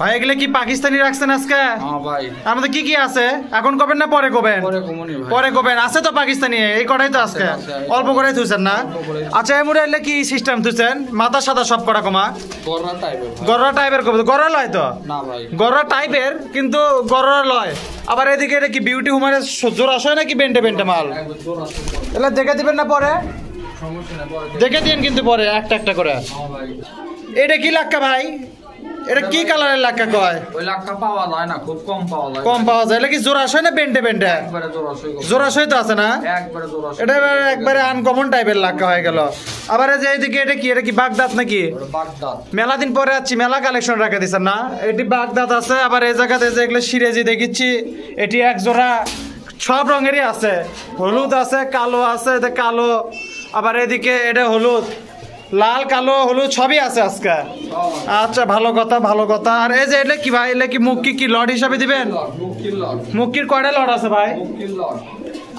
ভাই এগুলা কি পাকিস্তানি রাখছেন আজকে? হ্যাঁ ভাই। আমাদের কি কি আছে এখন কবেন না পরে কবেন? পরে কবেন। আছে তো পাকিস্তানি এই কটাই তো আজকে অল্প করে থুছেন না? আচ্ছা এই মুড়ে কি সিস্টেম থুছেন? মাথা সাদা সব করা কমা গররা টাইপের কবুতর। গররা লয় তো? না ভাই গররা টাইপের কিন্তু গররা লয়। আবার এদিকে এটা কি বিউটি হুমারের জোর আসে নাকি বেন্টে বেন্টে মাল? এগুলা দেখে দিবেন না পরে? দেখে দিন কিন্তু পরে একটা একটা করে। এটা কি লাক্কা ভাই? এটা কি কালারের লাক্কা কয়? ওই লাক্কা পাওয়া যায় না, খুব কম পাওয়া যায়। কম পাওয়া যায়। এটা কি জোড়াশয় না বেন্টে বেন্টে? একবারে জোড়াশয়। জোড়াশয় তো আছে না? একবারে জোড়াশয়। এটা একবারে আনকমন টাইপের লাক্কা হয়ে গেল। আবার এই যে এইদিকে এটা কি? এটা কি বাগদাদ নাকি? বাগদাদ। মেলা দিন পরে আছি, মেলা কালেকশন রাখা দিছেন না? এটি বাগদাদ আছে। আবার এই জায়গাতে যে এগুলো সিরেজি দেখিচ্ছি, এটি এক জোড়া সব রঙেরই আছে। হলুদ আছে, কালো আছে, এটা কালো। আবার এদিকে এটা হলুদ, লাল কালো হলুদ সবই আছে আজকে। আচ্ছা ভালো কথা ভালো কথা। আর এই যে এটা কি ভাই? এটা কি মুক্কি কি লট হিসাবে দিবেন? মুক্কির কয়টা লট আছে ভাই?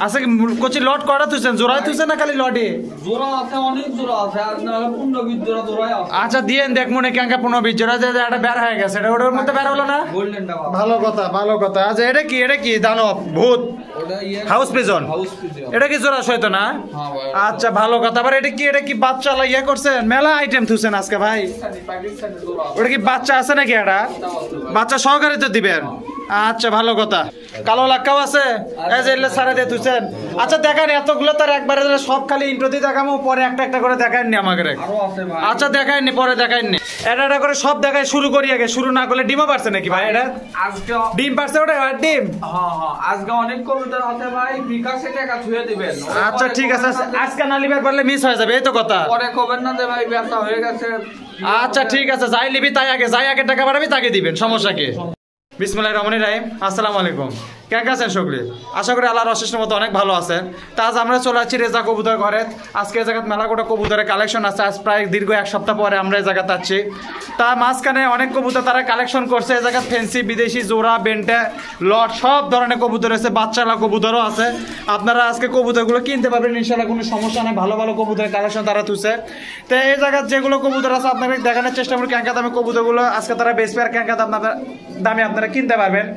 আছে কি কোচি লট কয়টা তুলছেন? জোড়ায় তুলছেন না খালি লটে? জোড়া আছে, অনেক জোড়া আছে। আর না 15-20 জোড়া জোড়াই আছে। আচ্ছা দিয়েন দেখ মনে কেঙ্কা 15-20 জোড়া যে এটা বের হয়ে গেছে। এটা ওটার মধ্যে বের হলো না? গোল্ডেনটা ভালো কথা ভালো কথা। আচ্ছা এটা কি? এটা কি দানব ভূত? ওটা হাউস পিজন। এটা কি জোড়া সইতো না? হ্যাঁ ভাই। আচ্ছা ভালো কথা। আবার এটা কি? এটা কি বাচ্চা লাগিয়ে করছেন? মেলা আইটেম থুছেন আজকে ভাই। পাকিস্তানি জোড়া। ওটা কি বাচ্চা আছে নাকি? এটা বাচ্চা সহকারে তো দিবেন। আচ্ছা ভালো কথা। কালো লাক্কাও আছে। এই যে সারা দিয়ে তুলছেন। আচ্ছা দেখান এতগুলো তার একবারে সব খালি ইন্ট্রো দিয়ে দেখামো, পরে একটা একটা করে দেখাইনি আমাকে। আরো আছে ভাই। আচ্ছা দেখাইনি, পরে দেখাইনি। এটা এটা করে সব দেখাই শুরু করি আগে। শুরু না করলে ডিমও পারছে নাকি ভাই? এটা আজকে ডিম পারছে? ওটা ডিম? হ্যাঁ হ্যাঁ, আজকে অনেক কবুতর আছে ভাই, বিকাশে টাকা ছুঁয়ে দিবেন। আচ্ছা ঠিক আছে। আজকে না লিবার পারলে মিস হয়ে যাবে, এই তো কথা। পরে কবেন না যে ভাই ব্যথা হয়ে গেছে। আচ্ছা ঠিক আছে, যাই লিবি তাই আগে, যাই আগে টাকা বাড়াবি তাকে দিবেন, সমস্যা কি? বিসমিল্লাহির রহমানির রহিম। আসসালামু আলাইকুম। কেমন আছেন সকলে? আশা করি আল্লাহর অশেষ মতো অনেক ভালো আছেন। তা আজ আমরা চলে আসছি রেজা কবুতর ঘরে। আজকে এই জায়গায় মেলা গোটা কবুতরের কালেকশন আছে। আজ প্রায় দীর্ঘ এক সপ্তাহ পরে আমরা এই জায়গাতে আছি। তার মাঝখানে অনেক কবুতর তারা কালেকশন করছে। এই জায়গায় ফেন্সি, বিদেশি, জোড়া, বেন্টে, লট সব ধরনের কবুতর আছে। বাচ্চারা কবুতরও আছে। আপনারা আজকে কবুতরগুলো কিনতে পারবেন ইনশাল্লাহ, কোনো সমস্যা নেই। ভালো ভালো কবুতরের কালেকশন তারা তুলছে। তো এই জায়গায় যেগুলো কবুতর আছে আপনাকে দেখানোর চেষ্টা করি ক্যাঙ্কা দামে কবুতরগুলো আজকে তারা বেশি আর ক্যাঙ্কা দামে আপনারা কিনতে পারবেন।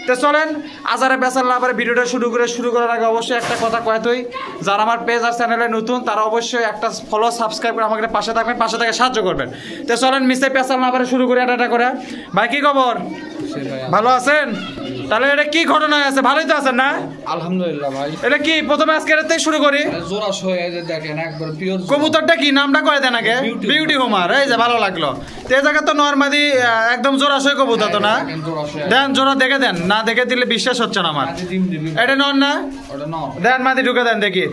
তো চলেন আজারে বেচার লাভারে ভিডিওটা শুরু করার আগে অবশ্যই একটা কথা কয় তুই, যারা আমার পেজ আর চ্যানেলে নতুন তারা অবশ্যই একটা ফলো সাবস্ক্রাইব করে আমাকে পাশে থাকবেন, পাশে থেকে সাহায্য করবেন। তো চলেন মিশে পেশার লাভারে শুরু করে এটা করে। ভাই কি খবর? ভালো আছেন? তাহলে এটা কি ঘটনা আছে? ভালোই তো আছেন না? আলহামদুলিল্লাহ ভাই। এটা কি প্রথমে আজকে এটাতেই শুরু করি। জোড়া সয়ে যে দেখেন একবার পিওর কবুতরটা কি নামটা করে দেন আগে? Beauty homer. এই যে ভালো লাগলো। তো এই জায়গা তো নরমালি একদম জোড়া সই কবুতর তো না? দেন জোড়া দেখে দেন, না দেখে দিলে বিশ্বাস হচ্ছে না আমার। এটা নর না? দেন মাদি ঢুকে দেন দেখি।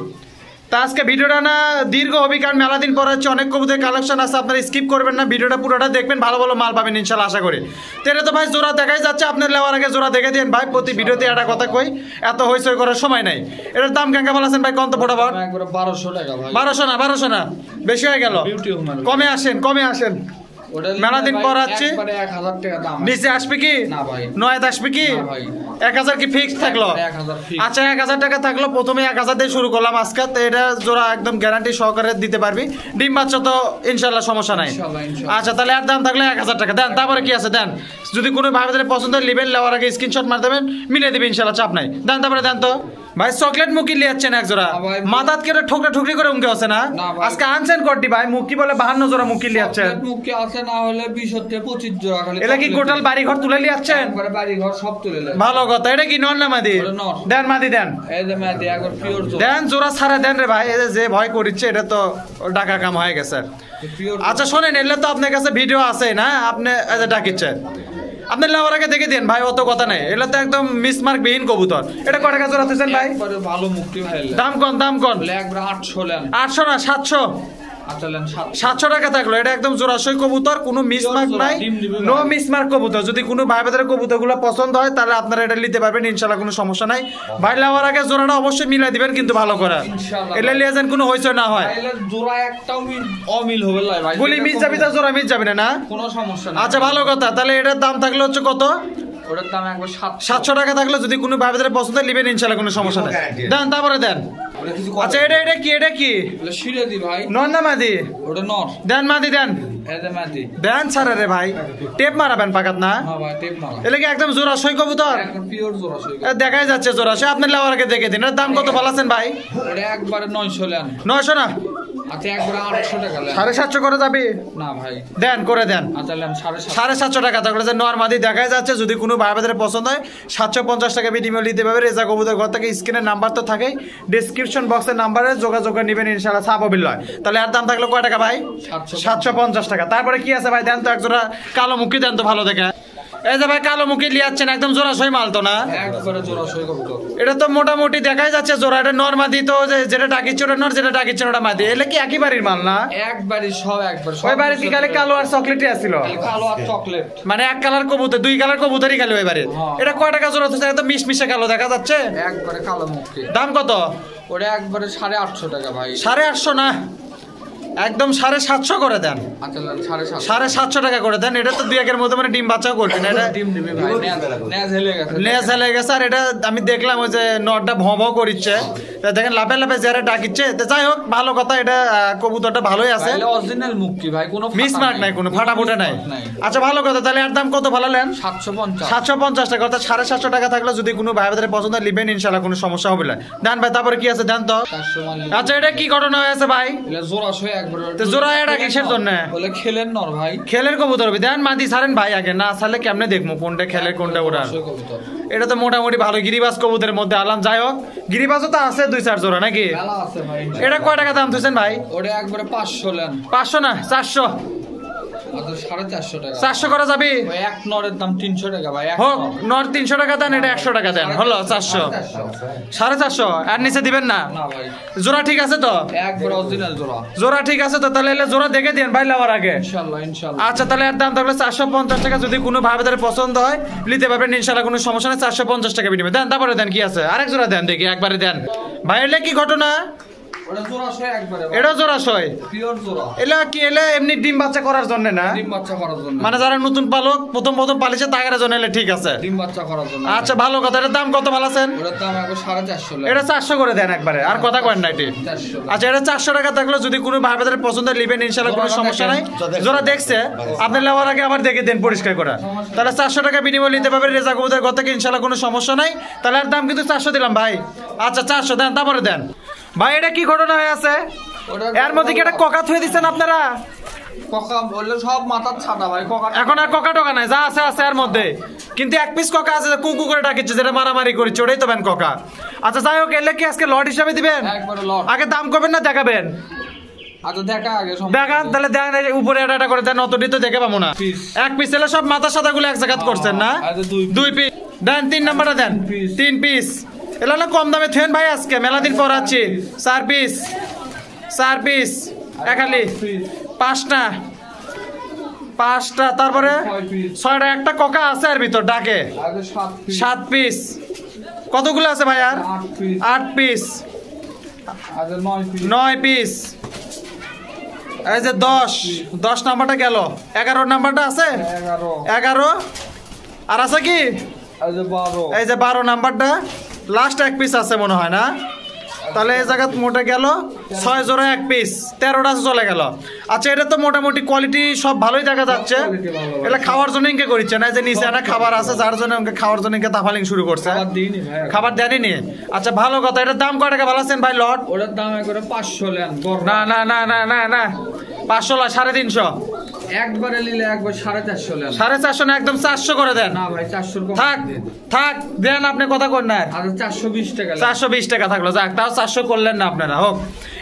তা আজকে ভিডিওটা না দীর্ঘ হবে, কারণ মেলা দিন পর হচ্ছে, অনেক কবুতরের কালেকশন আছে। আপনারা স্কিপ করবেন না, ভিডিওটা পুরোটা দেখবেন, ভালো ভালো মাল পাবেন ইনশাল্লাহ আশা করি। তো এটা তো ভাই জোড়া দেখাই যাচ্ছে, আপনার নেওয়ার আগে জোড়া দেখে দিন ভাই। প্রতি ভিডিওতে একটা কথা কই, এত হইচই করার সময় নাই। এটার দাম কেমন বলেছেন ভাই? কত ফোটাফট? 1200 টাকা ভাই। 1200 না বেশি হয়ে গেল। কমে আসেন। মেলা দিন পর আসছি। 1000 টাকা দাম। নিচে আসবে কি? না ভাই। 9 আসবে কি? 1000 কি ফিক্স থাকলো? আচ্ছা 1000 টাকা থাকলো। প্রথমে 1000 দিয়ে শুরু করলাম আজকে। তো এটা জোড়া একদম গ্যারান্টি সহকারে দিতে পারবি। ডিম বাচ্চা তো ইনশাল্লাহ সমস্যা নাই। আচ্ছা তাহলে আর দাম থাকলে 1000 টাকা দেন। তারপরে কি আছে দেন। যদি কোনো ভাইদের পছন্দ নেবেন, নেওয়ার আগে স্ক্রিনশট মার দেবেন, মিলে দিবেন ইনশাল্লাহ, চাপ নাই। দেন তারপরে দেন তো ভাই। চকলেট মুকি লিয়াচ্ছেন এক জোড়া, মাথাত কেটে ঠোকরা ঠুকরি করে উমকে আছে না? আজকে আনছেন কটি ভাই? মুকি বলে 52 জোড়া মুকি লিয়াচ্ছেন। মুকি আছে না হলে 20 থেকে 25 জোড়া খালি। এটা কি গোটাল বাড়ি ঘর তুলে লিয়াচ্ছেন? একবারে বাড়ি ঘর সব তুলে নেন। ভালো কথা। এটা কি নর না মাদি? দেন মাদি দেন। এই যে মাদি একবার পিওর জোড়া দেন, জোড়া ছাড়া দেন রে ভাই। এই যে ভয় করিচ্ছে, এটা তো ডাকা কাম হয়ে গেছে। আচ্ছা শোনেন, এলে তো আপনার কাছে ভিডিও আছে না? আপনি ডাকিচ্ছেন, আপনি নেওয়ার আগে দেখে দিন ভাই, অত কথা নাই। এটা তো একদম মিসমার্ক বিহীন কবুতর। এটা কয় টাকা জোড়া দিচ্ছেন ভাই? ভালো মুক্তি ভাই। দাম কোন? একবার 800 লেন। 800 না 700? 700 টাকা থাকলো। এটা একদম জোড়াশয় কবুতর, কোনো মিসমার্ক নাই, নো মিসমার্ক কবুতর। যদি কোনো ভাই বাজারের কবুতরগুলো পছন্দ হয় তাহলে আপনারা এটা নিতে পারবেন ইনশাল্লাহ, কোনো সমস্যা নাই। ভাই নেওয়ার আগে জোড়াটা অবশ্যই মিলাই দিবেন কিন্তু ভালো করে, এটা লিয়ে যান কোনো হইচই না হয়। জোড়া একটাও অমিল হবে না ভাই। বলি মিস যাবি তো জোড়া মিস যাবি না? কোনো সমস্যা নাই। আচ্ছা ভালো কথা। তাহলে এটার দাম থাকলে হচ্ছে কত? ওটার দাম একবার 700 টাকা থাকলে যদি কোনো ভাই বাজারের পছন্দ নেবেন ইনশাল্লাহ, কোনো সমস্যা নাই। দেন তারপরে দেন। আচ্ছা এটা কি সিরাজি ভাই নর না মাদি ওটা নর দেন মাদি দেন এটা মাটি দেন ছাড়া রে ভাই টেপ মারাবেন পাকাত না হ্যাঁ ভাই টেপ মারা এলে কি একদম জোড়া সই কবুতর একদম পিওর জোড়া সই দেখাই যাচ্ছে জোড়া সই আপনি লেওয়ার আগে দেখে দিন এর দাম কত বলাছেন ভাই ওটা একবারে 900 লেন 900 না আচ্ছা একবারে 800 টাকা লেন 750 করে যাবে না ভাই দেন করে দেন আচ্ছা লেন 750 750 টাকা থাকলে যে নরমাদি দেখাই যাচ্ছে যদি কোনো ভাই বাজারে পছন্দ হয় 750 টাকা বিনিময় নিতে পারবে রেজা কবুতর ঘর থেকে স্ক্রিনের নাম্বার তো থাকেই ডেসক্রিপশন বক্সের নাম্বারে যোগাযোগ করে নেবেন ইনশাআল্লাহ সাববিল হয় তাহলে আর দাম থাকলো কয় টাকা ভাই 750 টাকা তারপরে কি আছে ভাই দেন তো একজোড়া কালো মুখী দেন তো ভালো দেখে এই যে ভাই কালো মুখী লিয়াচ্ছেন একদম জোড়া সই মাল তো না একবারে জোড়া সই কবুতর এটা তো মোটামুটি দেখাই যাচ্ছে জোড়া এটা নরমাদি তো যেটা ডাকিচ্ছে ওটা নর যেটা ডাকিচ্ছে ওটা মাদি এলে কি একই বাড়ির মাল না একবারে সব একবার ওই বাড়ি কি খালি কালো আর চকলেটই আসছিল কালো আর চকলেট মানে এক কালার কবুতর দুই কালার কবুতরই খালি ওই বাড়ির হ্যাঁ। এটা কয় টাকা জোড়া হচ্ছে একদম মিশমিশে কালো দেখা যাচ্ছে একবারে কালো মুখে দাম কত ওটা একবারে 850 টাকা ভাই 850 না একদম 750 করে দেন আচ্ছা লেন 750 750 টাকা করে দেন এটা তো দুই একের মধ্যে মানে ডিম বাচ্চাও করবেন এটা ডিম দিবে ভাই নেজ হেলে গেছে লেজ হেলে গেছে আর এটা আমি দেখলাম ওই যে নটটা ভঁ ভঁ করিচ্ছে তা দেখেন লাফে লাফে যারা ডাকিচ্ছে তো যাই হোক ভালো কথা এটা কবুতরটা ভালোই আছে তাহলে অরিজিনাল মুক্তি ভাই কোনো মিসমার্ক নাই কোনো ফাটাফুটা নাই আচ্ছা ভালো কথা তাহলে এর দাম কত ভালালেন 750 750 টাকা অর্থাৎ 750 টাকা থাকলে যদি কোনো ভাই বাজারে পছন্দ হয় লিবেন ইনশাআল্লাহ কোনো সমস্যা হবে না দেন ভাই তারপরে কি আছে দেন তো 400 মাল আচ্ছা এটা কি ঘটনা হয়েছে ভাই এলা জোড়া সই একবারে তো জোড়া এটা কিসের জন্য বলে খেলেন নর ভাই খেলের কবুতর হবে দেন মাদি ছাড়েন ভাই আগে না ছাড়লে কেমনে দেখবো কোনটা খেলের কোনটা ওড়ার সই কবুতর এটা তো মোটামুটি ভালো গিরিবাজ কবুতরের মধ্যে আলাম যাই হোক গিরিবাজও তো আছে 2-4 জোড়া নাকি মেলা আছে ভাই এটা কয় টাকা দাম তুইছেন ভাই ওটা একবারে 500 লেন 500 না 400 আচ্ছা 450 টাকা 400 করে যাবি ওই এক নরের দাম 300 টাকা ভাই এক হোক নর। নর 300 টাকা দেন এটা 100 টাকা দেন হলো 400 450 আর নিচে দিবেন না না ভাই জোড়া ঠিক আছে তো একবারে অরিজিনাল জোড়া জোড়া ঠিক আছে তো তাহলে এলে জোড়া দেখে দেন ভাই লাওয়ার আগে ইনশাআল্লাহ ইনশাআল্লাহ আচ্ছা তাহলে এর দাম থাকলে 450 টাকা যদি কোনো ভাই বাজারে পছন্দ হয় নিতে পারবেন ইনশাআল্লাহ কোনো সমস্যা নেই 450 টাকা বিনিময় দেন তারপরে দেন কি আছে আরেক জোড়া দেন দেখি একবারে দেন ভাই এলে কি ঘটনা ওটা জোড়া সই একবারে ভাই এটা জোড়া সয় পিওর জোড়া এলা কি এলে এমনি ডিম বাচ্চা করার জন্য না ডিম বাচ্চা করার জন্য মানে যারা নতুন পালক প্রথম পালিছে তাগারের জন্য এলে ঠিক আছে ডিম বাচ্চা করার জন্য আচ্ছা ভালো কথা এটার দাম কত ভালাছেন ওটার দাম একবার 450 লেন এটা 400 করে দেন একবারে আর কথা কয়েন না এটি 400 আচ্ছা এটা 400 টাকা থাকলে যদি কোনো ভাই বাজারে পছন্দ হয় লিবেন ইনশাআল্লাহ কোনো জোড়া সমস্যা নাই দেখেন। যারা দেখছে আপনি নেওয়ার আগে আবার দেখে দেন পরিষ্কার করে তাহলে 400 টাকা বিনিময় নিতে পারবেন রেজা কবুতর ঘর থেকে ইনশাআল্লাহ কোনো সমস্যা নাই তাহলে আর দাম কিন্তু 400 দিলাম ভাই আচ্ছা 400 দেন তারপরে দেন ভাই এটা কি ঘটনা হয়ে আছে এর মধ্যে কি একটা কোকা থুয়ে দিচ্ছেন আপনারা কোকা বললে সব মাথার ছাটা ভাই কোকা এখন আর কোকা টোকা নাই যা আছে আছে এর মধ্যে কিন্তু এক পিস কোকা আছে কুকু করে ডাকিচ্ছে যেটা মারামারি করেছে ওটাই তো ব্যান কোকা আচ্ছা যাই হোক এলে কি আজকে লট হিসাবে দিবেন একবারে লট আগে দাম করবেন না দেখাবেন আচ্ছা দেখা আগে দেখান তাহলে দেন এই উপরে এটা করে দেন অতটি তো দেখে পাবো না Piece। এক পিস এলে সব মাথা সাদা গুলো এক জায়গাত করছেন না আচ্ছা, দুই piece। 2 পিস দেন 3 নাম্বারটা দেন piece। 3 পিস এলা না কম দামে থুয়েন ভাই আজকে মেলা দিন পর আছি 4 পিস 4 পিস একালি 5টা 5টা তারপরে 6টা একটা কোকা আছে এর ভিতর ডাকে আগে 7 পিস কতগুলো আছে ভাই আর 8 পিস 8 পিস আগে 9 পিস 9 পিস এই যে 10 নাম্বারটা গেল 11 নাম্বারটা আছে 11 11 আর আছে কি আগে 12 এই যে 12 নাম্বারটা লাস্ট এক পিস আছে মনে হয় না তাহলে এই জায়গা মোটা গেল 6 জোড়া এক পিস 13টা চলে গেল আচ্ছা এটা তো মোটামুটি কোয়ালিটি সব ভালোই দেখা যাচ্ছে এটা খাওয়ার জন্য ইনকে করিচ্ছে না যে নিচে একটা খাবার আছে যার জন্য ওকে খাওয়ার জন্য ইনকে তাফালিং শুরু করছে খাবার দিইনি ভাই খাবার দেয়নি নি আচ্ছা ভালো কথা এটার দাম কয় টাকা ভালাছেন ভাই লট ওটার দাম একবারে 500 লেন বড় না না না না না না 500 না 350 একবারে নিলে একবার 450 লেন 450 না একদম 400 করে দেন না ভাই 400 কম থাক থাক দেন আপনি কথা কর না আচ্ছা 420 টাকা লেন 420 টাকা থাকলো যাক তাও 400 করলেন না আপনারা হোক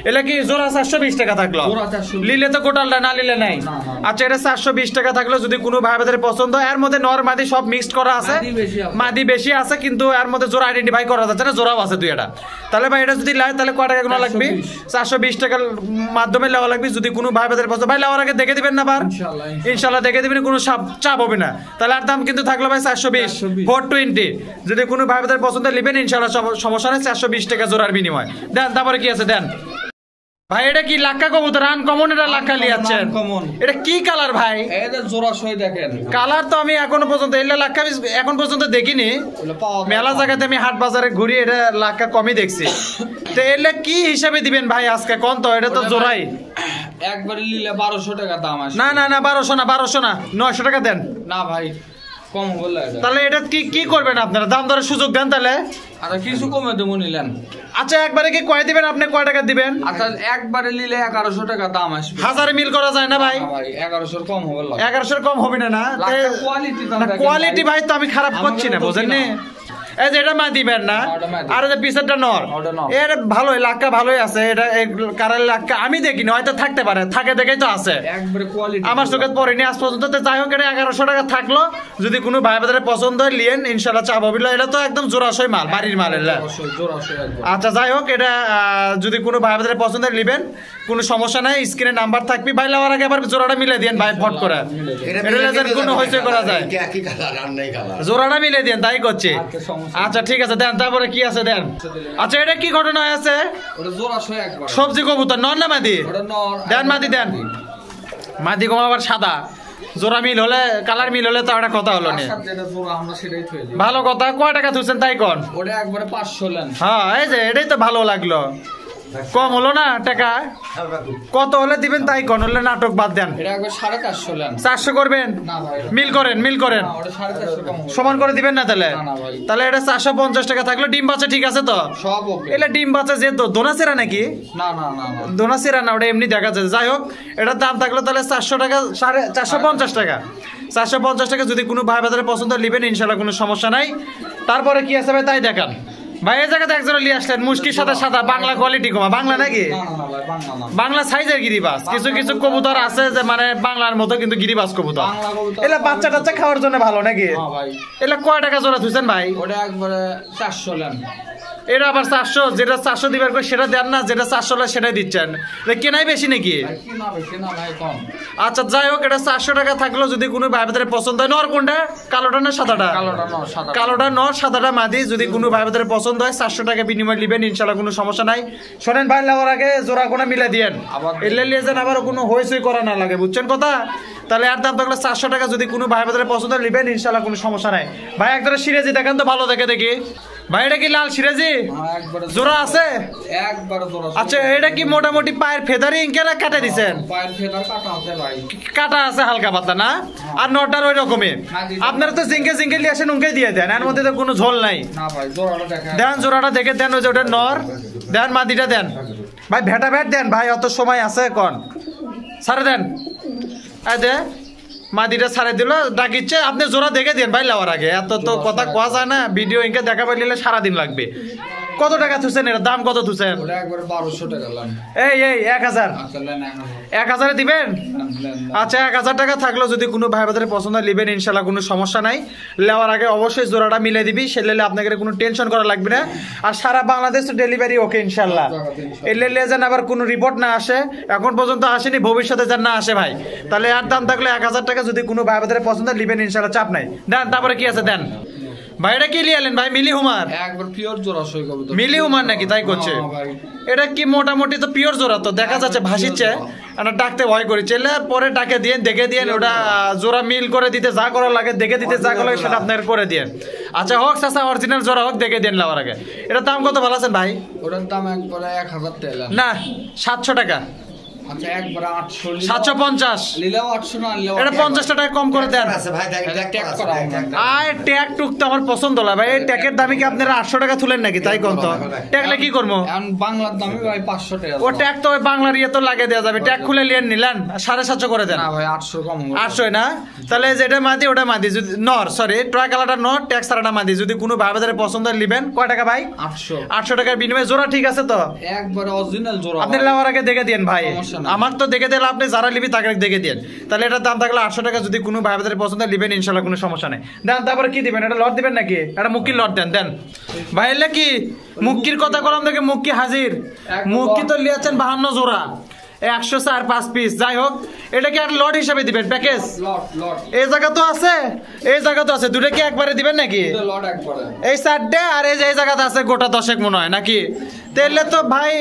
এলে কি জোড়া 420 টাকা থাকলো জোড়া 420 লিলে তো গোটালটা না লিলে নাই না, না। আচ্ছা এটা 420 টাকা থাকলো যদি কোনো ভাই বাজারে পছন্দ হয় এর মধ্যে নর মাদি সব মিক্সড করা আছে মাদি বেশি আছে। মাদি বেশি আছে কিন্তু এর মধ্যে জোড়া আইডেন্টিফাই করা যাচ্ছে না জোড়াও আছে দুই এটা তাহলে ভাই এটা যদি লাই তাহলে কয় টাকা গুলো লাগবে 420 টাকার মাধ্যমে লেওয়া লাগবে যদি কোনো ভাই বাজারে পছন্দ ভাই লেওয়ার আগে দেখে দিবেন না বার ইনশাআল্লাহ ইনশাআল্লাহ দেখে দিবেন কোনো চাপ হবে না তাহলে আর দাম কিন্তু থাকলো ভাই 420 420 420 যদি কোনো ভাই বাজারে পছন্দ নেবেন ইনশাআল্লাহ সমস্যা নেই 420 টাকা জোড়ার বিনিময় দেন তারপরে কি আছে দেন ভাই এটা কি লাক্কা কবুতর আনকমন? এটা লাক্কা লিয়াচ্ছেন, এটা কি কালার ভাই? এটা জোড়া সই দেখেন, কালার তো আমি এখনো পর্যন্ত এগুলা লাক্কা এখন পর্যন্ত দেখিনি। মেলা জায়গাতে আমি হাট বাজারে ঘুরি, এটা লাক্কা কমই দেখছি। তো এগুলা কি হিসাবে দিবেন ভাই আজকে কোন? তো এটা তো জোড়াই একবারে নিলে 1200 টাকা দাম আসে। না না না 1200 না, 1200 না, 900 টাকা দেন। না ভাই কম বললে তাহলে এটা কি করবেন আপনারা? দাম দরের সুযোগ দেন তাহলে। আচ্ছা কিছু কমে দেবো নিলেন। আচ্ছা একবারে কি কয় দিবেন আপনি? কয় টাকা দিবেন? আচ্ছা একবারে নিলে 1100 টাকা দাম আসবে। হাজারে মিল করা যায় না ভাই? ভাই 1100 কম হবে। 1100 কম হবে না। না কোয়ালিটি ভাই তো আমি খারাপ করছি না, বুঝেন? এই যে এটা মা দিবেন না, আর যে পিছেরটা নর, এটা ভালোই লাক্কা ভালোই আছে। এটা কারার লাক্কা আমি দেখিনি, হয়তো থাকতে পারে, থাকে দেখেই তো আছে, একবারে কোয়ালিটি আমার চোখে পড়েনি আজ পর্যন্ত। যাই হোক এটা 1100 টাকা থাকলো, যদি কোনো ভাই বাজারে পছন্দ হয় লিয়েন, ইনশাল্লাহ চাপ হবে। এটা তো একদম জোড়াশই মাল, বাড়ির মাল এটা। আচ্ছা যাই হোক এটা যদি কোনো ভাই বাজারে পছন্দ হয় লিবেন, কোনো সমস্যা নাই, স্ক্রিনে নাম্বার থাকবে। ভাই লাওয়ার আগে আবার জোড়াটা মিলে দেন ভাই, ফট করে এটা কোনো হইছে করা যায়, জোড়াটা মিলে দেন, তাই করছে। আচ্ছা ঠিক আছে দেন, তারপরে কি আছে দেন। আচ্ছা এটা কি ঘটনা আছে? সবজি কবুতর নর না মাদি? দেন মাদি দেন, মাদি কম আবার সাদা, জোড়া মিল হলে কালার মিল হলে তো একটা কথা হলো না, ভালো কথা। কয় টাকা তুলছেন তাই কোন? হ্যাঁ এই যে এটাই তো ভালো লাগলো, কম হলো না টাকা? কত হলে দিবেন তাই কোন? হলে নাটক বাদ দেন, 400 করবেন? মিল করেন, মিল করেন, সমান করে দিবেন না তাহলে? তাহলে এটা 450 টাকা থাকলো। ডিম বাচ্চা ঠিক আছে তো? এটা ডিম বাচ্চা যে দোনাসেরা নাকি? দোনাসেরা না, ওটা এমনি দেখা যায়। যাই হোক এটার দাম থাকলো তাহলে 400 টাকা, 450 টাকা। 450 টাকা যদি কোনো ভাই বাজারে পছন্দ নেবেন, ইনশাল্লাহ কোনো সমস্যা নাই। তারপরে কি আছে ভাই তাই দেখান। ভাই এই জায়গাতে একজন নিয়ে আসলেন মুশকির সাথে সাদা, বাংলা কোয়ালিটি কমা, বাংলা নাকি? বাংলা সাইজের গিরিবাস। কিছু কিছু কবুতর আছে যে মানে বাংলার মতো কিন্তু গিরিবাস কবুতর, এলা বাচ্চা টাচ্চা খাওয়ার জন্য ভালো নাকি? এলা কয় টাকা জোড়া থুইছেন ভাই? ওটা একবারে 400 নেন। এটা আবার 400, যেটা 400 দিবার করে সেটা দেন না, যেটা 400 লাগে সেটাই দিচ্ছেন, কেনাই বেশি নাকি? আচ্ছা যাই হোক এটা 400 টাকা থাকলো, যদি কোনো ভাই বাজারে পছন্দ হয়। নর কোনটা, কালোটা না সাদাটা? কালোটা নর, সাদাটা মাদি। যদি কোনো ভাই বাজারে পছন্দ হয় 400 টাকা বিনিময় নেবেন, ইনশাল্লাহ কোনো সমস্যা নাই। শোনেন ভাই লাওয়ার আগে জোড়া কোনা মিলে দিয়েন, এলে লিয়ে যান, আবার কোনো হইচই করা না লাগে, বুঝছেন কথা? তাহলে আর দাম থাকলো 400 টাকা, যদি কোনো ভাই বাজারে পছন্দ হয় নেবেন, ইনশাল্লাহ কোনো সমস্যা নাই। ভাই একদম সিরাজি দেখেন তো, ভালো দেখে দেখি। ভাই এটা কি লাল সিরাজি জোড়া আছে? আচ্ছা এটা কি মোটামুটি পায়ের ফেদারিং কেনা কাটে দিচ্ছেন? কাটা আছে হালকা পাতলা না? আর নটার ওই রকমই। আপনারা তো জিঙ্কে জিঙ্কে নিয়ে আসেন, উনকে দিয়ে দেন, এর মধ্যে তো কোনো ঝোল নাই। দেন জোড়াটা দেখে দেন, ওই যে ওটা নর দেন, মাদিটা দেন ভাই, ভেটা ভেট দেন ভাই, অত সময় আছে এখন, সারে দেন। এই দে মাদিটা ছাড়ে দিল, ডাকিচ্ছে, আপনি জোড়া দেখে দেন ভাই লাওয়ার আগে, এত তো কথা কোয়া যায় না, ভিডিও ইনকে দেখা পাইলে সারাদিন লাগবে। কত টাকা থুছেন? এর দাম কত থুছেন? এই 1000, 1000 দিবেন? আচ্ছা 1000 টাকা থাকলো, যদি কোনো ভাই বাজারে পছন্দ নেবেন, ইনশাল্লাহ কোনো সমস্যা নাই। লেওয়ার আগে অবশ্যই জোড়াটা মিলে দিবি, সেলে আপনাকে কোনো টেনশন করা লাগবে না। আর সারা বাংলাদেশ ডেলিভারি ওকে ইনশাল্লাহ। এলে যেন আবার কোনো রিপোর্ট না আসে, এখন পর্যন্ত আসেনি, ভবিষ্যতে যেন না আসে ভাই। তাহলে আর দাম থাকলে 1000 টাকা, যদি কোনো ভাই বাজারে পছন্দ নেবেন, ইনশাল্লাহ চাপ নাই। দেন তারপরে কি আছে দেন। ভাই এটা কি লিয়ালেন ভাই? মিলি হুমার? একবার পিওর জোড়া সই কবুতর। মিলি হুমার নাকি তাই করছে? এটা কি মোটামুটি তো পিওর জোড়া তো দেখা যাচ্ছে, ভাসিচ্ছে, আমরা ডাকতে ভয় করি। চেলে পরে ডাকে দিয়ে দেখে দিয়ে ওটা জোড়া মিল করে দিতে যা করা লাগে, দেখে দিতে যা করা লাগে সেটা আপনার করে দিয়ে। আচ্ছা হোক চাচা, অরিজিনাল জোড়া হোক, দেখে দেন লাওয়ার আগে। এটার দাম কত ভালো আছেন ভাই? ওটার দাম একবারে 1000 টাকা না 700 টাকা। আচ্ছা একবারে 800, 750 নিলেও 800 না, নিলেও এটা 50 টাকা কম করে দেন। আয় ট্যাগ টুক তো আমার পছন্দ হলো ভাই, এই ট্যাগের দামে কি আপনারা 800 টাকা তুলেন নাকি? তাই কোন তো ট্যাগলে কি করবো? এখন বাংলার দামে ভাই 500 টাকা। ও ট্যাগ তো ওই বাংলার ইয়ে তো লাগিয়ে দেওয়া যাবে, ট্যাগ খুলে নিয়ে নিলেন 750 করে দেন। না ভাই 800 কম হবে। 800 না? তাহলে যেটা মাদি ওটা মাদি, যদি নর, সরি ট্রাই কালারটা নর, ট্যাগ সারাটা মাদি। যদি কোনো ভাই বাজারে পছন্দ নেবেন, কয় টাকা ভাই? 800 টাকার বিনিময়ে জোড়া ঠিক আছে তো? একবারে অরিজিনাল জোড়া। আপনি লাওয়ার আগে দেখে দেন ভাই, আমার তো দেখে দিলে আপনি যারা নিবি তাকে দেখে দেন। তাহলে এটার দাম থাকলে 800 টাকা, যদি কোনো ভাই বাজারে পছন্দ নেবেন, ইনশাল্লাহ কোনো সমস্যা নেই। দেন তারপরে কি দিবেন? এটা লট দিবেন নাকি? এটা মুক্কির লট দেন। দেন ভাই এলে কি মুক্কির কথা কলাম দেখে মুক্কি হাজির। মুক্কি তো লিয়াচ্ছেন 52 জোড়া, 104-5 পিস। যাই হোক, এটা কি আর লট হিসাবে দিবেন প্যাকেজ? লট লট এই জায়গা তো আছে, এই জায়গা তো আছে, দুটো কি একবারে দিবেন নাকি? লট একবারে এই 4টে আর এই যে এই জায়গাতে আছে গোটা 10 মনে হয় নাকি? তাহলে তো ভাই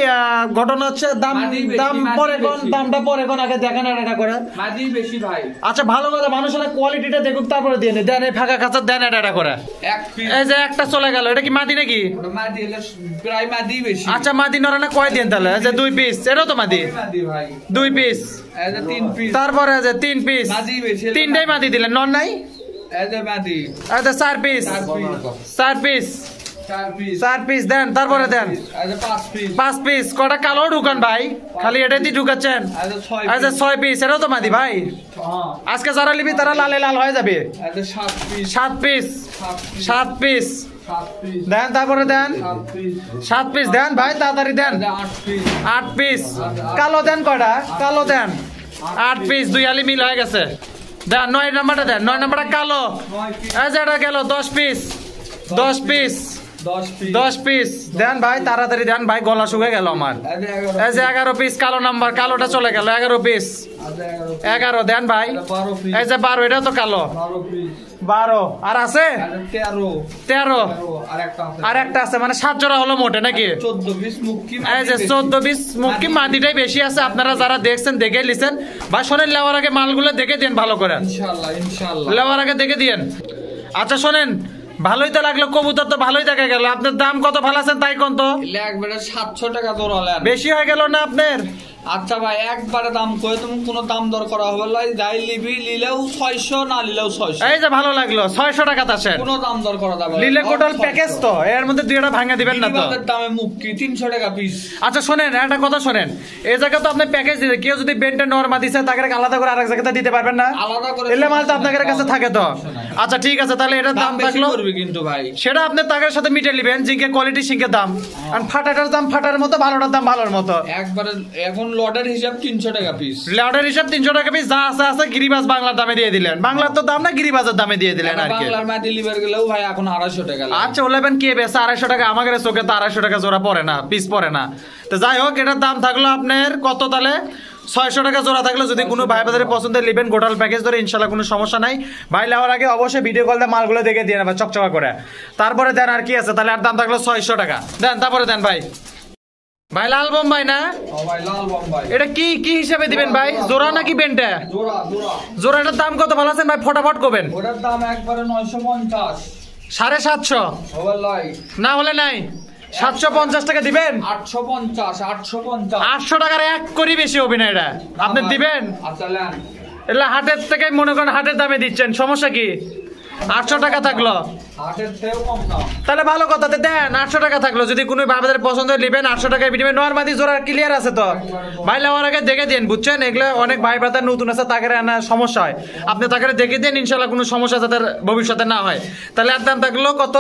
ঘটনা হচ্ছে দাম দাম পরে কোন দামটা পরে কোন আগে দেখেন এটা করে মাদি বেশি ভাই। আচ্ছা ভালো কথা, মানুষের কোয়ালিটিটা দেখুক তারপরে দিয়ে দেন। এই ফাঁকা কাঁচা দেন এটা করে। এক পিস এই যে একটা চলে গেল, এটা কি মাদি নাকি? মাদি হলে প্রায় মাদি বেশি। আচ্ছা মাদি নরে না কয় দিন তাহলে? এই যে 2 পিস, এটাও তো মাদি। মাদি ভাই 2 পিস, এই যে 3 পিস, তারপরে এই যে 3 পিস, মাদি বেশি। তিনটাই মাদি দিলেন, নর নাই? এই যে মাদি এই যে 4 পিস, 4 পিস, 4 পিস, 4 পিস দেন, তারপরে দেন এই যে 5 পিস, 5 পিস। কটা কালো ঢুকান ভাই, খালি এটাই দিয়ে ঢুকাচ্ছেন। এই যে 6 এই যে 6 পিস, এটাও তো মাদি ভাই। হ্যাঁ, আজকে যারা নিবি তারা লালে লাল হয়ে যাবে। এই যে 7 পিস, 7 পিস, 7 পিস 7 পিস, দেন, তারপরে দেন 7 পিস, 7 পিস দেন ভাই, তাড়াতাড়ি দেন। এই যে 8 পিস, 8 পিস কালো দেন, কয়টা কালো দেন? 8 পিস, 2 আলি মিল হয়ে গেছে। দেন 9 নাম্বারটা দেন, 9 নাম্বারটা কালো। 9 পিস, এই যে এটা গেল 10 পিস, 10 পিস, 10 পিস, 10 পিস দেন ভাই, তাড়াতাড়ি দেন ভাই, গলা শুকিয়ে গেল আমার। এই যে 11 এই যে 11 পিস কালো নাম্বার, কালোটা চলে গেল। 11 পিস, এই যে 11 দেন ভাই। 12 পিস, এই যে 12, এটা তো কালো। 12 পিস, 12 আর আছে এই যে 13, 13, আর একটা আছে, আর একটা আছে, মানে 7 জোড়া হলো মোটে নাকি? 14 পিস মুক্কি। এই যে 14 পিস মুখকি মাদিটাই বেশি আছে। আপনারা যারা দেখছেন দেখে লিছেন ভাই, শোনেন লেওয়ার আগে মালগুলো দেখে দেন ভালো করে, ইনশাআল্লাহ ইনশাআল্লাহ। লেওয়ার আগে দেখে দিয়েন। আচ্ছা শোনেন, ভালোই তো লাগলো, কবুতর তো ভালোই দেখা গেল। আপনার দাম কত ভালো আছেন তাই কোন তো? এলে একবারে 700 টাকা ধরালেন। বেশি হয়ে গেল না আপনার? আচ্ছা ভাই, একবারে দাম কই, তুমি কোনো দাম দর করা হবে না। যাই লিবি, লিলেও 600, না লিলেও 600। এই যে ভালো লাগলো, 600 টাকা আসেন। কোনো দাম দর করা যাবে না। লিলে কোটাল প্যাকেজ তো, এর মধ্যে দুইটা ভাঙা দিবেন না তো? গিরিবাজের দামে মুক্কি 300 টাকা পিস। আচ্ছা শোনেন, একটা কথা শোনেন, এই জায়গা তো আপনি প্যাকেজ দিতে, কেউ যদি বেন্টে নরমা দিছে তাকে আলাদা করে আরেক জায়গাতে দিতে পারবেন না? আলাদা করে এলে মাল তো আপনাদের কাছে থাকে তো। আচ্ছা ঠিক আছে, তাহলে এটার দাম দাম বেশি থাকলো, করবে কিন্তু ভাই। সেটা আপনি তাদের সাথে মিটে নেবেন। জিঙ্কে কোয়ালিটি সিঙ্কের দাম, আর ফাটাটার দাম ফাটার মতো, ভালোটার দাম ভালোর মতো। একবারে এখন লটের হিসাব 300 টাকা পিস। লাউডের হিসাব 300 টাকা পিস, যা আছে আছে। গিরিবাজ বাংলার দামে দিয়ে দিলেন, বাংলার তো দাম না, গিরিবাজের দামে দিয়ে দিলেন আর কি। বাংলার মাটি লিভার গেলেও ভাই এখন 250 টাকা লাগে। আচ্ছা ওলেবেন কে বেছে 250 টাকা? আমাদের চোখে তো 250 টাকা জোড়া পড়ে না, পিস পড়ে না। তো যাই হোক, এটার দাম থাকলো আপনার কত তাহলে? 600 টাকা জোড়া থাকলো। যদি কোনো ভাই বাজারে পছন্দের নেবেন গোটাল প্যাকেজ ধরে, ইনশাল্লাহ কোনো সমস্যা নাই। ভাই নেওয়ার আগে অবশ্যই ভিডিও কল দিয়ে মালগুলো দেখে দিয়ে নেবেন চকচকা করে, তারপরে দেন। আর কি আছে তাহলে? আর দাম থাকলো 600 টাকা দেন, তারপরে দেন ভাই। ভাই লাল বোম্বাই না? ও ভাই লাল বোম্বাই। এটা কি কি হিসাবে দিবেন ভাই? জোড়া নাকি বেন্টে? জোড়া জোড়া। জোড়াটার দাম কত ভালো আছেন ভাই? ফটাফট করবেন। ওটার দাম একবারে 950। 750 ওভারলাই না হলে নাই, 750 টাকা দিবেন। 850, 850। 800 টাকার এক করি বেশি হবে না এটা, আপনি দিবেন? আচ্ছা নেন। এলা হাটের থেকে মনে করেন হাটের দামে দিচ্ছেন, সমস্যা কি? 800 টাকা থাকলো, হাটের থেকেও কম দাম। তাহলে ভালো কথাতে দেন। 800 টাকা থাকলো, যদি কোনো বাবাদের পছন্দ নেবেন 800 টাকায় বিনিময়ে নরমাদি জোড়া ক্লিয়ার আছে তো? ভাই নেওয়ার আগে দেখে দিন, বুঝছেন? এগুলো অনেক ভাই ব্রাদার নতুন আছে, তাকে আনা সমস্যা হয়। আপনি তাকে দেখে দিন, ইনশাল্লাহ কোনো সমস্যা যাতে ভবিষ্যতে না হয়। তাহলে আর দাম থাকলো কত?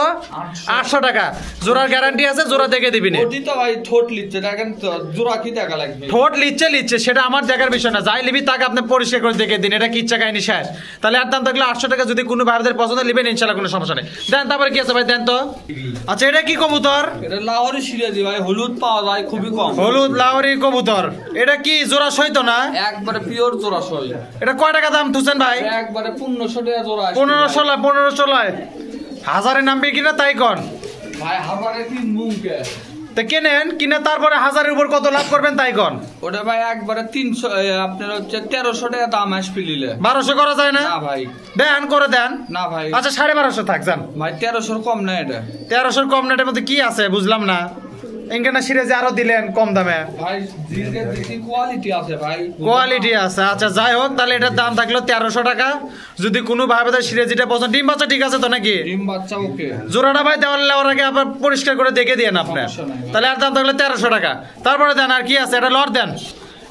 800 টাকা। জোড়ার গ্যারান্টি আছে, জোড়া দেখে দিবি না। ওটি তো ভাই ঠোঁট লিচ্ছে, দেখেন তো জোড়া কি টাকা লাগবে। ঠোঁট লিচ্ছে সেটা আমার দেখার বিষয় না, যাই লিবি তাকে আপনি পরিষ্কার করে দেখে দিন, এটা কিচ্ছা কাহিনী শেষ। তাহলে আর দাম থাকলো 800 টাকা। যদি কোনো ভাইদের পছন্দ নেবেন ইনশাল্লাহ কোনো সমস্যা নেই। দেন তারপরে কি আছে ভাই, দেন তো। আচ্ছা এটা কি কবুতর? এটা লাহোরি সিরাজি ভাই, হলুদ পাওয়া যায় খুবই কম। হলুদ লাহোরি কবুতর, এটা কি জোড়া সইত না? একবারে পিওর জোড়া সই। এটা কয় টাকা দাম তুলছেন ভাই? একবারে 1500 টাকা জোড়া। 1500 লয়, হাজারে নামবে কিনা তাই কন ভাই হাজারে 3 মুখে। তা কেনেন, কিনে তারপরে হাজারের উপর কত লাভ করবেন তাই কন। ওটা ভাই একবারে 300, আপনার হচ্ছে 1300 টাকা দাম আসবে নিলে। 1200 করা যায় না? না ভাই, দেন করে দেন। না ভাই। আচ্ছা 1250 থাক যান ভাই 1300 কম না এটা। 1300 কম নেটের মধ্যে কি আছে বুঝলাম না। এঙ্গানা সিরিজে আরো দিলেন কম দামে, ভাই জিরগের দিকে কোয়ালিটি আছে ভাই, কোয়ালিটি আছে। আচ্ছা যাই হোক, তাহলে এটার দাম থাকলো 1300 টাকা। যদি কোনো ভাই বাজার সিরিজটা পছন্দ, ডিম বাচ্চা ঠিক আছে তো নাকি? ডিম বাচ্চা ওকে। জোড়াটা ভাই দেওয়ার নেওয়ার আগে আবার পরিষ্কার করে দেখে দিয়েন আপনি। সমস্যা নাই ভাই। তাহলে আর দাম থাকলো 1300 টাকা। তারপরে দেন আর কি আছে? এটা লট দেন।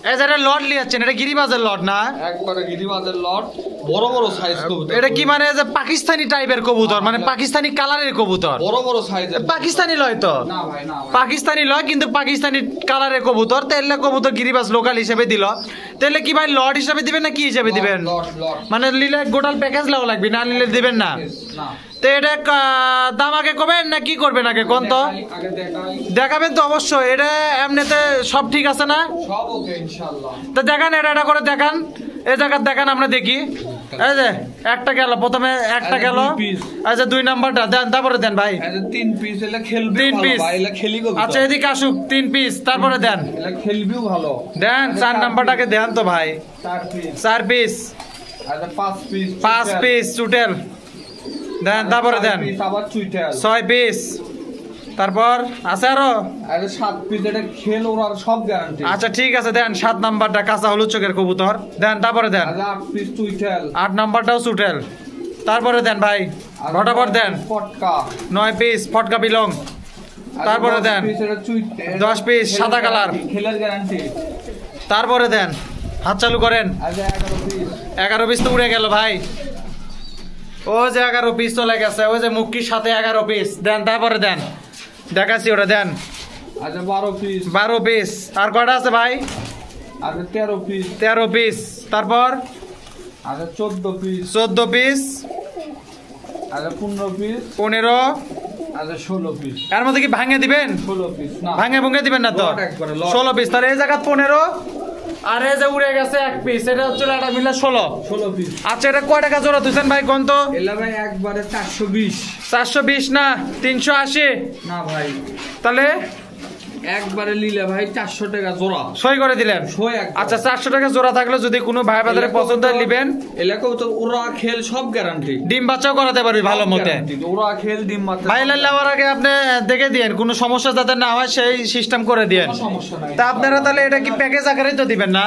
এই যে এটা লট লিয়াচ্ছেন, এটা গিরিবাজের লট না? একবারে গিরিবাজের লট, বড় বড় সাইজ কবুতর। এটা কি মানে যে পাকিস্তানি টাইপের কবুতর, মানে পাকিস্তানি কালারের কবুতর? বড় বড় সাইজের। পাকিস্তানি লয় তো? না ভাই না ভাই। পাকিস্তানি লয়, কিন্তু পাকিস্তানি কালারের কবুতর। তেলে কবুতর গিরিবাজ লোকাল হিসেবে দিল। তাহলে কি ভাই লট হিসাবে দিবেন না কি হিসাবে দিবেন? মানে নিলে গোটাল প্যাকেজ লাও লাগবে, না নিলে দিবেন না? তো এটা দাম আগে কবেন না কি করবেন আগে কোন তো? দেখাবেন তো অবশ্যই। এটা এমনিতে সব ঠিক আছে না? সব ওকে ইনশাআল্লাহ। তো দেখান, এটা করে দেখান, এই জায়গা দেখান আমরা দেখি। এই যে একটা গেল, প্রথমে একটা গেল। আচ্ছা 2 নাম্বারটা দেন, তারপরে দেন ভাই। 3 পিস এলা খেলবে 3 ভালো পিস। ভাই, এলা খেলি গো। আচ্ছা এদিকে আসুক, 3 পিস, তারপরে দেন। এলা খেলবেও ভালো। দেন 4 নাম্বারটাকে দেন তো ভাই। 4 পিস। 4 পিস। আচ্ছা 5 পিস। 5 পিস চুটেল দেন, তারপরে দেন। আবার চুইটাল 6 পিস। তারপর আছে আরো? আরে 7 পিস। এটা খেল ওর সব গ্যারান্টি। আচ্ছা ঠিক আছে দেন 7 নাম্বারটা কাঁচা হলুদ চোখের কবুতর দেন, তারপরে দেন। আচ্ছা 8 পিস চুইটাল। 8 নাম্বারটাও চুটেল, তারপরে দেন ভাই। ফটাফট দেন। পটকা 9 পিস ফটকা বিলং, তারপরে দেন। 10 পিস সাদা কালার, খেলার গ্যারান্টি। তারপরে দেন। হাত চালু করেন। আচ্ছা 11 পিস। 11 পিস তো উড়ে গেল ভাই। ও যে 11 পিস চলে গেছে, ওই যে মুক্তির সাথে 11 পিস দেন, তারপরে দেন। দেখাচ্ছি ওটা দেন। আচ্ছা 12 পিস। 12 পিস। আর কয়টা আছে ভাই? আচ্ছা 13 পিস। 13 পিস। তারপর আচ্ছা 14 পিস। 14 পিস। আচ্ছা 15 পিস। 15। আচ্ছা 16 পিস। এর মধ্যে কি ভাঙে দিবেন? 16 পিস না ভাঙে ভুঙে দিবেন না তো? লট একবারে লট। 16 পিস। তাহলে এই জায়গা 15 আর এই যে উড়ে গেছে 1 পিস, এটা হচ্ছে এটা মিলে 16 পিস। আচ্ছা এটা কয় টাকা জোড়া তুলছেন ভাই কোন তো? এলা ভাই একবারে 420। 420 না 380? না ভাই তাহলে একবারে নিলে ভাই 400 টাকা জোড়া। সই করে দিলেন? সই একবার। আচ্ছা 400 টাকা জোড়া থাকলে যদি কোনো ভাই বাজারে পছন্দ হয় নেবেন। এলাকাও তো ওরা খেল সব গ্যারান্টি। ডিম বাচ্চাও করাতে পারবি ভালো মতে। ওরা খেল ডিম মাত্র ভাই লাল্লাওয়ার আগে আপনি দেখে দিয়েন, কোনো সমস্যা যাতে না হয় সেই সিস্টেম করে দিয়েন। সমস্যা নাই। তা আপনারা তাহলে এটা কি প্যাকেজ আকারেই তো দিবেন না?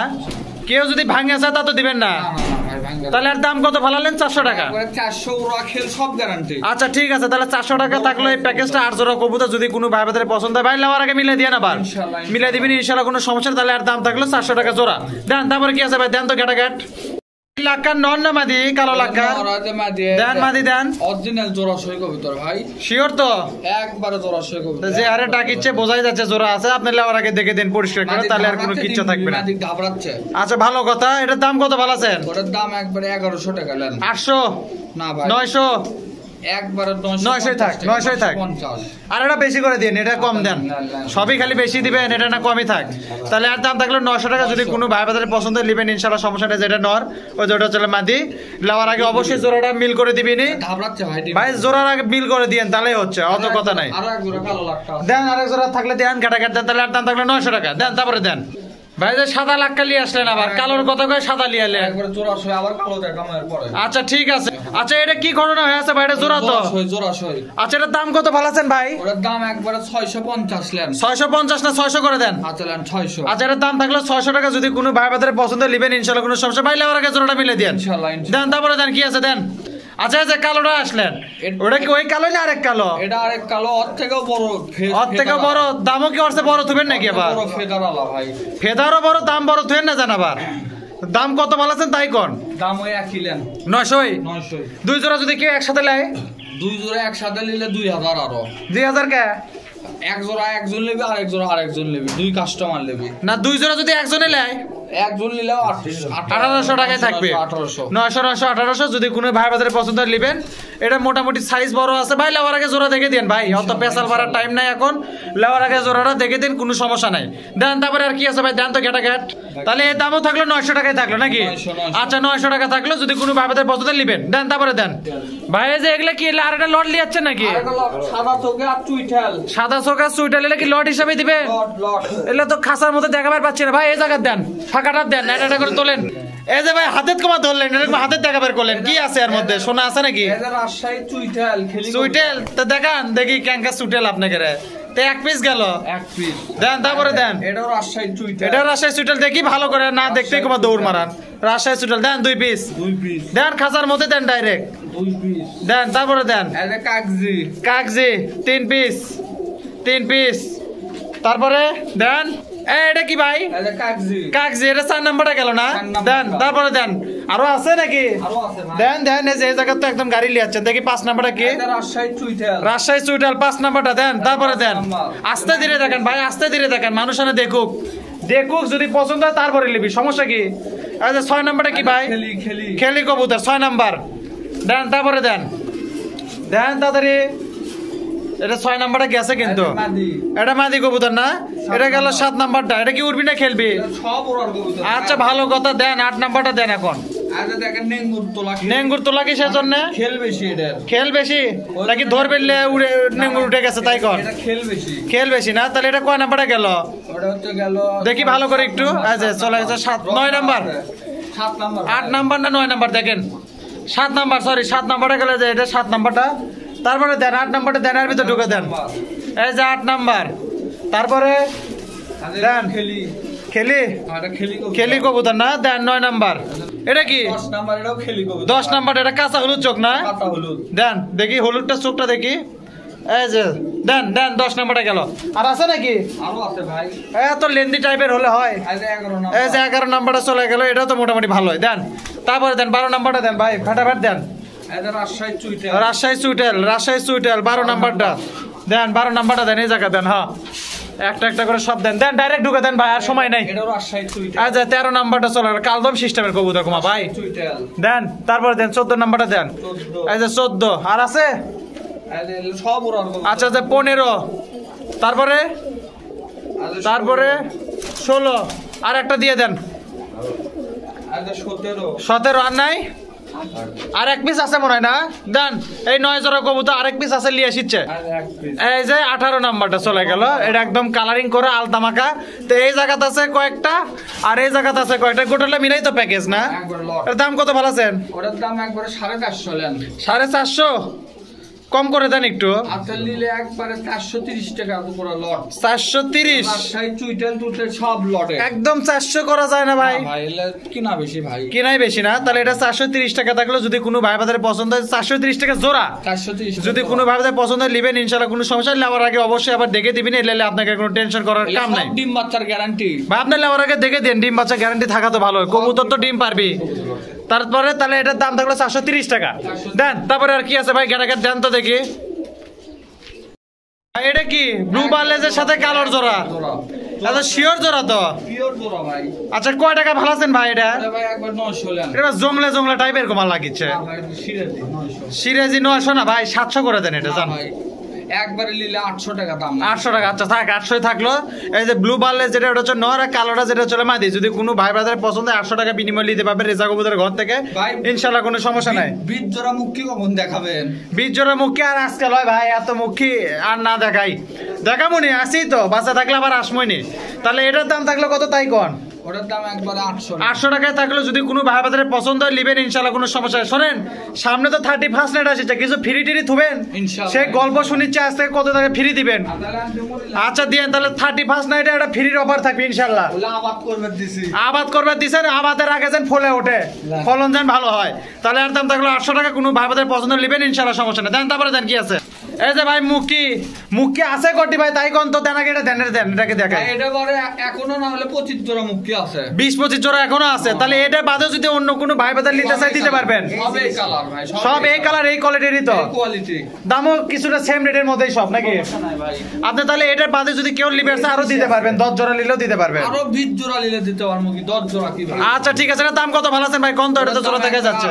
কেউ যদি ভাঙে যায় তা তো দিবেন না? না না ভাই ভাঙ্গা। তাহলে আর দাম কত ফালালেন? 400 টাকা। একবারে 400 ওরা খেল সব গ্যারান্টি। আচ্ছা ঠিক আছে, তাহলে 400 টাকা থাকলে এই প্যাকেজটা 8 জোড়া কবুতর যদি কোনো ভাই বাজারে পছন্দ হয় ভাই লাওয়ার আগে মিলে দিয়ে না আবার ইনশাআল্লাহ, মিলে দিবেন ইনশাআল্লাহ, কোনো সমস্যা না। তাহলে আর দাম থাকলো 400 টাকা জোড়া দেন। তারপরে কি আছে ভাই দেন তো গেটা গেট। লাক্কার নন না মাদি? কালো লাক্কার দেন, মাদি দেন। অরিজিনাল জোড়া সই কবুতর ভাই। শিওর তো? একবারে জোড়া সই কবুতর। যে আরে ডাকিচ্ছে বোঝাই যাচ্ছে জোড়া আছে। আপনি লাওয়ার আগে দেখে দিন পরিষ্কার করে, তাহলে আর কোনো কিচ্ছু থাকবে না। মাদি ঘাবড়াচ্ছে। আচ্ছা ভালো কথা। এটার দাম কত বলাছেন? ওটার দাম একবারে 1100 টাকা নেন। 800? না ভাই 900? একবারে 900 থাক, 900 থাক। 50। আর এটা বেশি করে দিন, এটা কম দেন। সবই খালি বেশি দিবেন, এটা না কমই থাক। তাহলে আর দাম থাকলো 900 টাকা। যদি কোনো ভাই বাজারে পছন্দ নেবেন ইনশাআল্লাহ, সমস্যা নেই। যেটা নর ওই জোড়া চলে মাদি লাওয়ার আগে অবশ্যই জোড়াটা মিল করে দিবেনি ঘাবড়াচ্ছে ভাই। ভাই। জোড়ার আগে মিল করে দিয়েন তাহলেই হচ্ছে, অত কথা নাই। আর এক জোড়া কালো লাক্কা দেন, আরেক জোড়া থাকলে দেন, কাটা কাট দেন। তাহলে আর দাম থাকলে 900 টাকা দেন, তারপরে দেন। ভাই যে সাদা লাক্কা লিয়ে আসলেন, আবার কালোর কথা কয়ে সাদা লিয়ে এলেন। একবারে জোড়া সই আবার কালো দেখা মায়ের পরে। আচ্ছা ঠিক আছে। আচ্ছা এটা কি ঘটনা হয়ে আছে ভাই? এটা জোড়া তো? জোড়া সই। আচ্ছা এটার দাম কত ভালাছেন ভাই? ওটার দাম একবারে 650 লেন। 650 না 600 করে দেন। আচ্ছা লেন 600। আচ্ছা এটার দাম থাকলো 600 টাকা। যদি কোনো ভাই বাজারে পছন্দ নেবেন ইনশাআল্লাহ, কোনো সমস্যা ভাই লাওয়ার আগে জোড়াটা মিলে দেন। ইনশাআল্লাহ দেন, তারপরে দেন। কি আছে দেন? আচ্ছা যে কালোটা আসলেন, ওটা কি ওই কালো না আরেক কালো? এটা আরেক কালো, ওর থেকেও বড়। ওর থেকে বড়? দামও কি ওর চেয়ে বড় থুবেন নাকি আবার? বড় ফেদারালা ভাই। ফেদারও বড়, দাম বড় থুয়েন না জান আবার। দাম কত বলাছেন তাই কোন? দাম ওই একই লেন 900? 900। দুই জোড়া যদি কেউ একসাথে নেয়? দুই জোড়া একসাথে নিলে 2000 আরো। 2000 কে? এক জোড়া একজন নেবে, আরেক জোড়া আরেকজন নেবে, দুই কাস্টমার নেবে না দুই জোড়া যদি একজনে নেয় একজন নিলেও 1800 টাকায় থাকবে। 1800 900 1800 যদি কোনো ভাই বাজারে পছন্দ নেবেন। এটা মোটামুটি সাইজ বড় আছে ভাই। লাওয়ার আগে জোড়া দেখে দেন ভাই, অত পেশাল ভরার টাইম নাই এখন। লাওয়ার আগে জোড়াটা দেখে দিন, কোনো সমস্যা নাই। দেন, তারপরে আর কি আছে ভাই দেন তো গেটা গেট। তাহলে এর দামও থাকলো 900 টাকায় থাকলো নাকি? 900 আচ্ছা 900 টাকা থাকলো। যদি কোনো ভাই বাজারে পছন্দ নেবেন দেন, তারপরে দেন ভাই। এই যে এগুলা কি আর একটা লট লিয়ে যাচ্ছেন নাকি? সাদা চোখে আর চুইঠাল। সাদা চোখা সুইটাল এলে কি লট হিসাবে দিবে? লট এগুলো তো খাসার মধ্যে দেখাবার পাচ্ছি না ভাই। এই জায়গা দেন, ফাঁকাটা দেন, এটা করে তোলেন। এই যে ভাই হাতের কমা ধরলেন, এরকম হাতের দেখাবার করলেন। কি আছে এর মধ্যে? সোনা আছে নাকি? রাজশাহী চুইঠাল খেলি সুইটেল তো দেখান দেখি ক্যাঙ্কা সুইটেল আপনাকে রে। তো এক পিস গেল, এক পিস দেন, তারপরে দেন। এটাও রাজশাহী চুইঠাল। এটা রাজশাহী সুইটেল দেখি ভালো করে, না দেখতেই কমা দৌড় মারান। রাজশাহী সুইটেল দেন 2 পিস। 2 পিস দেন, খাসার মধ্যে দেন ডাইরেক্ট 2 পিস দেন, তারপরে দেন। এটা কাগজি কাগজি 3 পিস 3 পিস। তারপরে দেন। এটা কি ভাই? এটা কাগজি কাগজি, এটা 4 নাম্বারটা গেল না? 4 নাম্বারটা। দেন, তারপরে দেন। আরো আছে নাকি? আরো আছে ভাই। দেন দেন। এই যে এই জায়গা তো একদম গাড়ি লিয়ে যাচ্ছে। দেখি 5 নাম্বারটা কি? এটা রাজশাহী চুইঠাল। রাজশাহী চুইটাল 5 নাম্বারটা দেন, তারপরে দেন। আস্তে ধীরে দেখেন ভাই, আস্তে ধীরে দেখেন, মানুষ না দেখুক। দেখুক যদি পছন্দ হয় তারপরে নিবি, সমস্যা কি? আচ্ছা 6 নাম্বারটা কি ভাই? খেলি কবুতর 6 নাম্বার দেন, তারপরে দেন তাড়াতাড়ি। এটা 6 নাম্বারটা গেছে কিন্তু, এটা মাদি কবুতর না, এটা গেল 7 নাম্বারটা। এটা কি উড়বি না খেলবি? আচ্ছা ভালো কথা, দেন 8 নাম্বারটা দেন এখন। নেঙ্গুর তোলা কিসের জন্য? খেল বেশি নাকি ধরবে উড়ে নেঙ্গুর উঠে গেছে তাই কর? খেল বেশি না, তাহলে এটা কয় নাম্বারে গেল দেখি ভালো করে একটু। আচ্ছা চলে গেছে 9 নাম্বার, 8 নাম্বার না 9 নাম্বার দেখেন? 7 নাম্বার, সরি 7 নাম্বারে গেলে যে এটা 7 নাম্বারটা। তারপরে দেন 8 নাম্বারটা দেন, এর ভিতরে ঢুকে দেন। এই যে 8 নাম্বার, তারপরে দেন খেলি কবুতর না, দেন 9 নাম্বার। এটা কি 10 নাম্বার? এটা কাঁচা হলুদ চোখ না, দেন দেখি হলুদটা চোখটা দেখি। এই যে দেন 10 নাম্বারটা গেল। আর আছে নাকি? এত লেন্দি টাইপের হলে হয়। এই যে 11 নাম্বারটা চলে গেল, এটাও তো মোটামুটি ভালোই। দেন তারপরে দেন 12 নাম্বারটা দেন ভাই, ফাটাফাট দেন। রাজশাহী সুইটেল 12 নাম্বারটা দেন, 12 নাম্বারটা দেন, এই জায়গা দেন। হ্যাঁ একটা করে সব দেন, ডাইরেক্ট ঢুকে দেন ভাই, আর সময় নাই। আচ্ছা 13 নাম্বারটা চলে গেল, কালদম সিস্টেমের কবুতর কুমা ভাই দেন। তারপরে দেন 14 নাম্বারটা দেন। এই যে 14 আর আছে। আচ্ছা 15, তারপরে 16 আর একটা দিয়ে দেন। 17 আর নাই? আর এক পিস আছে মনে হয় না? দেন এই 9 জোড়া কবুতর আরেক পিস আছে, লিয়ে আসছে। এই যে 18 নাম্বারটা চলে গেল, এটা একদম কালারিং করে আলতামাকা। তো এই জায়গাতে আছে কয়েকটা, আর এই জায়গাতে আছে কয়েকটা, গোটালে মিলাই তো প্যাকেজ না? এর দাম কত বলেছেন? ওটার দাম একবারে 450 450, কম করে দেন একটু। আচ্ছা নিলে একবারে 430 টাকা পুরো লট। 430 চুইটেল টুইটেল সব লটে একদম 400 করা যায় না ভাই? ভাই এলে কিনা বেশি ভাই, কিনাই বেশি না? তাহলে এটা 430 টাকা থাকলো, যদি কোনো ভাই বাজারে পছন্দ হয় 430 টাকা জোড়া। 430 যদি কোনো ভাই বাজারে পছন্দ হয় নেবেন ইনশাআল্লাহ, কোনো সমস্যা নেই। আবার আগে অবশ্যই আবার দেখে দিবেন, এলে আপনাকে কোনো টেনশন করার কাম নাই। ডিম বাচ্চার গ্যারান্টি ভাই, আপনি আবার আগে দেখে দেন, ডিম বাচ্চা গ্যারান্টি থাকা তো ভালো, কবুতর তো ডিম পারবি। তারপরে তাহলে এটার দাম থাকলো 430 টাকা দেন। তারপরে আর কি আছে ভাই, গ্যারান্টি দেন তো দেখি। এটা কি ব্লু বার্লেজের সাথে কালোর জোড়া? আচ্ছা শিওর জোড়া তো? পিওর জোড়া ভাই। আচ্ছা কয় টাকা ভালো আছেন ভাই? এটা ভাই একবার 900 লেন। এটা জংলা টাইপের কমাল লাগিচ্ছে। সিরাজি 900 না ভাই, 700 করে দেন এটা জান। একবারে নিলে 800 টাকা দাম। 800 টাকা, আচ্ছা থাক 800 থাকলো। এই যে ব্লু বার্লেজ যেটা, ওটা হচ্ছে নর, আর কালোটা যেটা চলে মাদি। যদি কোনো ভাই বাজারে পছন্দ 800 টাকা বিনিময় নিতে পারবেন রেজা কবুতরের ঘর থেকে, ইনশাআল্লাহ কোনো সমস্যা নাই। বীজ জোড়া মুখী কখন দেখাবেন? বীজ জোড়া মুখী আর আজকাল হয় ভাই, এত মুখী আর না দেখাই, দেখামুনি আসি তো, বাচ্চা থাকলে আবার আসমইনি। তাহলে এটার দাম থাকলো কত তাই কোন? ওটার দাম একবারে 800 টাকায় থাকলো। যদি কোনো ভাই বাজারে পছন্দ হয় নেবেন ইনশাআল্লাহ, কোনো সমস্যা নেই। শোনেন সামনে তো 31 নাইট আসছে, কিছু ফ্রি টিরি থুবেন, সেই গল্প শুনিচ্ছে আজ থেকে কত টাকা ফ্রি দিবেন। আচ্ছা দিয়েন তাহলে 31 নাইটে একটা ফ্রির অফার থাকবে ইনশাআল্লাহ। আবাদ করবে দিছেন, আবাদের আগে যেন ফলে ওঠে, ফলন যেন ভালো হয়। তাহলে এর দাম থাকলো 800 টাকা। কোনো ভাই বাজারে পছন্দ নেবেন ইনশাআল্লাহ, সমস্যা নেই। দেন তারপরে দেন কি আছে? এই যে ভাই মুখি আছে কটি ভাই তাই কোন তো? দেন আগে এটা দেন, এটাকে দেখাই। এটা পরে এখনো না হলে 25 জোড়া মুখি আছে, 20-25 জোড়া এখনো আছে। তাহলে এটা বাদেও যদি অন্য কোনো ভাই বাজার নিতে চাই দিতে পারবেন? সব এই কালার এই কোয়ালিটিরই তো, দামও কিছুটা সেম রেটের মধ্যেই সব নাকি? আপনি তাহলে এটার বাদে যদি কেউ নিবে আরো দিতে পারবেন, 10 জোড়া নিলেও দিতে পারবেন। আরো 20 জোড়া নিলে দিতে পারবো কি? 10 জোড়া কি ভাই? আচ্ছা ঠিক আছে, দাম কত ভালো আছেন ভাই? কোন তো এটা তো জোড়া দেখা যাচ্ছে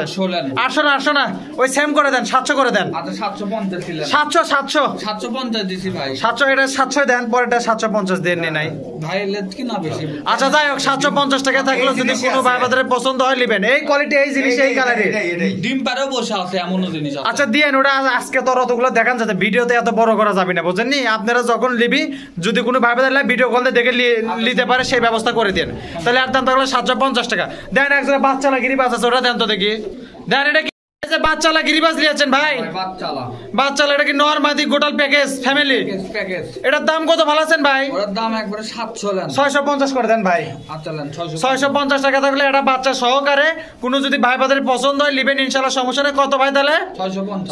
800 না, ওই সেম করে দেন, 700 করে দেন। আচ্ছা 750 দিলেন। 750 দিছি ভাই। 700 এটা 700 দেন, পরেরটা 750 দেন নাই ভাই, লেট কি না বেশি। আচ্ছা যাই হোক 750 টাকা থাকলো, যদি কোনো ভাই বাজারে পছন্দ হয় নেবেন। এই কোয়ালিটি এই জিনিস এই কালারে ডিম পারেও বসে আছে এমন জিনিস আছে। আচ্ছা দিয়েন ওটা, আজকে তো অতগুলো দেখান যাতে ভিডিওতে এত বড় করা যাবে না, বুঝেননি? আপনারা যখন লিবি যদি কোনো ভাই বাজার ভিডিও কল দেখে নিতে পারে সেই ব্যবস্থা করে দেন। তাহলে আর দাম থাকলো 750 টাকা দেন। একজন বাচ্চা লাগিয়ে বাচ্চা ওটা দেন তো দেখি। দেন এটা বাচ্চালা গিরিবাজ নিয়েছেন ভাই? বাচ্চালা এটা কি নরমাদি গোটাল প্যাকেজ ফ্যামিলি প্যাকেজ? এটার দাম কত ভালো আছেন ভাই? ওটার দাম একবারে 700 লেন। 650 করে দেন ভাই। আচ্ছা লেন 650 টাকা থাকলে এটা বাচ্চা সহকারে কোনো যদি ভাই বাজারে পছন্দ হয় নেবেন ইনশাআল্লাহ, সমস্যা নেই। কত ভাই তাহলে?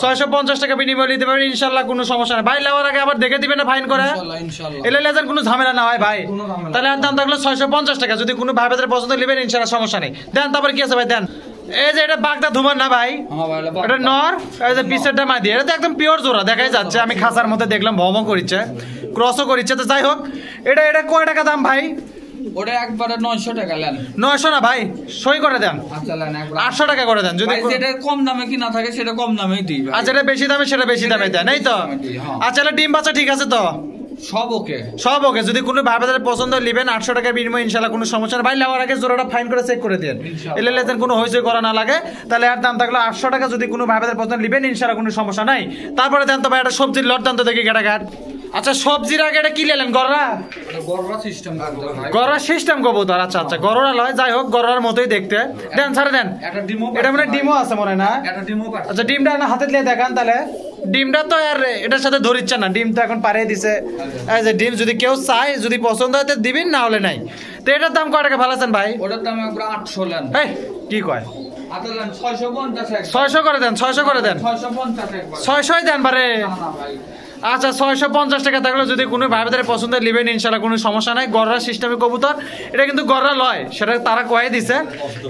650 টাকা বিনিময় নিতে পারবেন ইনশাআল্লাহ, কোনো সমস্যা নেই। ভাই নেওয়ার আগে আবার দেখে দিবেন না ফাইন করে, ইনশাআল্লাহ। এলে লেজার কোনো ঝামেলা না হয় ভাই। তাহলে এর দাম থাকলো 650 টাকা। যদি কোনো ভাই বাজারে পছন্দ নেবেন ইনশাআল্লাহ, সমস্যা নেই। দেন তারপর কি আছে ভাই? দেন এই যে এটা বাগদা ধুমার না ভাই, এটা নর, এই যে পিছেরটা মাদি। এটা তো একদম পিওর জোড়া দেখাই যাচ্ছে, আমি খাঁচার মধ্যে দেখলাম ভ্রমণ করিচ্ছে, ক্রসও করিচ্ছে। তো যাই হোক এটা কয় টাকা দাম ভাই? ওটা একবারে 900 টাকা নেন। 900 না ভাই, সই করে দেন। আচ্ছা নেন একবারে 800 টাকা করে দেন। যদি যেটা কম দামে কিনা থাকে সেটা কম দামেই দিই ভাই। আর যেটা বেশি দামে সেটা বেশি দামে দেন, এই তো? আচ্ছা ডিম বাচ্চা ঠিক আছে তো? সব ওকে, সব ওকে। যদি কোনো ভাই বাজারে পছন্দ নেবেন 800 টাকার বিনিময়ে ইনশাআল্লাহ কোনো সমস্যা না ভাই। নেওয়ার আগে জোড়াটা ফাইন করে চেক করে দেন, এলে লেজেন কোনো হইচই করা না লাগে। তাহলে এর দাম থাকলো 800 টাকা। যদি কোনো ভাই বাজারে পছন্দ নেবেন ইনশাআল্লাহ কোনো সমস্যা নাই। তারপরে দেন তো ভাই একটা সবজির লট দেন তো দেখি ঘাটাঘাট। আচ্ছা সবজির আগে এটা কি নিলেন? গররা? গররা সিস্টেম করতে ভাই। গররা সিস্টেম কবুতর। আচ্ছা আচ্ছা গররা লয়, যাই হোক গররার মতোই দেখতে। দেন ছাড়ে দেন। একটা ডিমও, এটা মানে ডিমও আছে মনে হয় না? একটা ডিমও পাচ্ছে। আচ্ছা ডিমটা না হাতে দিয়ে দেখান তাহলে। ডিমটা তো আর এটার সাথে ধরিচ্ছে না, ডিম তো এখন পারিয়ে দিছে। এই যে ডিম যদি কেউ চায়, যদি পছন্দ হয় তো দিবেন, না হলে নাই। তো এটার দাম কয় টাকা ভালাছেন ভাই? ওটার দাম একবার 800 নেন। এই কি কয়? আচ্ছা নেন 650 একবার। 600 করে দেন, 600 করে দেন। 650 একবার। 600ই দেন বারে। না না ভাই। আচ্ছা 650 টাকা থাকলে যদি কোনো ভাই বাজারে পছন্দ নেবেন ইনশাআল্লাহ কোনো সমস্যা নাই। গররা সিস্টেমে কবুতর, এটা কিন্তু গররা লয়, সেটা তারা কয়ে দিছে।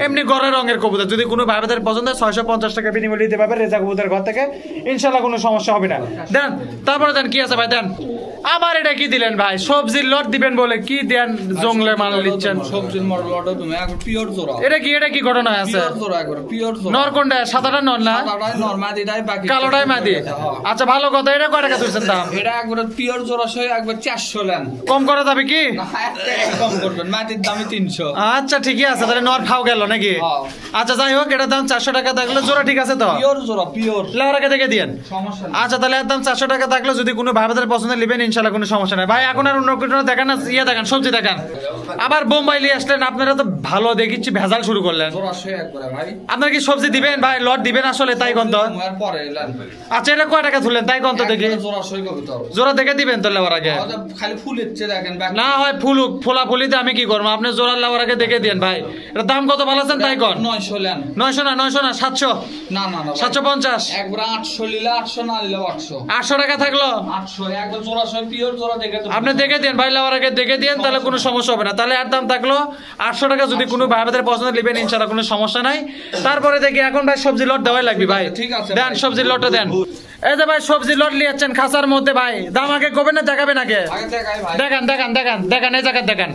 এমনি গররা রঙের কবুতর, যদি কোনো ভাই বাজারে পছন্দ হয় 650 টাকা বিনিময়ে নিতে পারবে রেজা কবুতরের ঘর থেকে, ইনশাআল্লাহ কোনো সমস্যা হবে না। দেন তারপরে দেন, কি আছে ভাই দেন। আবার এটা কি দিলেন ভাই? সবজির লট দিবেন বলে কি দেন জংলে মাল নিচ্ছেন? সবজির মডেল অর্ডার তুমি একবার পিওর জোড়া। এটা কি ঘটনা আছে? পিওর জোড়া একবার পিওর জোড়া। নর কোনটা? সাদাটা নর না? সাদাটাই নর, মাদিটাই বাকি। কালোটাই মাদি। আচ্ছা ভালো কথা। এটা কয় টাকা তুলছেন দাম? এটা একবার পিওর জোড়া সহ একবার 400 নেন। কম করা যাবে কি? কম করবেন, মাটির দামে 300। আচ্ছা ঠিকই আছে, তাহলে নর ফাও গেল নাকি? হ্যাঁ। আচ্ছা যাই হোক, এটার দাম 400 টাকা থাকলে জোড়া ঠিক আছে তো? পিওর জোড়া পিওর। লেওয়ারাকে দেখে দিয়েন। সমস্যা নেই। আচ্ছা তাহলে এর দাম 400 টাকা থাকলে যদি কোনো ভাই বাজারে পছন্দ নেবেন ইনশাআল্লাহ কোনো সমস্যা নাই ভাই। এখন আর অন্য কিছু দেখান না, ইয়ে দেখান, সবজি দেখান। আবার বোম্বাই নিয়ে আসলেন, আপনারা তো ভালো দেখিচ্ছি ভেজাল শুরু করলেন। জোড়া সহ একবার ভাই। আপনার কি সবজি দিবেন ভাই? লট দিবেন আসলে তাই কোন তো? আর পরে এলেন। আচ্ছা এটা কয় টাকা তুললেন তাই কোন তো দেখি? জোড়া সহ কবুতর। জোড়া দেখে দিবেন তো লেওয়ার আগে? খালি ফুল ইচ্ছে দেখেন বাকি। না হয় ফুলুক, ফোলা ফুলিতে আমি কি করবো? আপনি জোড়া লেওয়ার আগে দেখে দিন ভাই। এটা দাম কত ভালো আছেন তাই কোন? 900 নেন। 900 না, 700। না না না 750। একবার 800 নিলে 800, না নিলে 800। 800 টাকা থাকলো 800 একবার জোড়া সহ পিওর জোড়া দেখে তো। আপনি দেখে দেন ভাই, লেওয়ার আগে দেখে দেন, তাহলে কোনো সমস্যা হবে না। তাহলে এর দাম থাকলো 800 টাকা। যদি কোনো ভাই আমাদের পছন্দ নেবেন ইনশাআল্লাহ কোনো সমস্যা নাই। তারপরে দেখি এখন ভাই সবজি লট দেওয়াই লাগবে ভাই। ঠিক আছে দেন ভাই। সবজির লটটা দেন। এই যে ভাই সবজি লট লিয়েছেন খাঁচার মধ্যে ভাই, দাম আগে কবেন না দেখাবেন আগে? আগে দেখাই ভাই। দেখান দেখান দেখান দেখান, এই জায়গায় দেখান।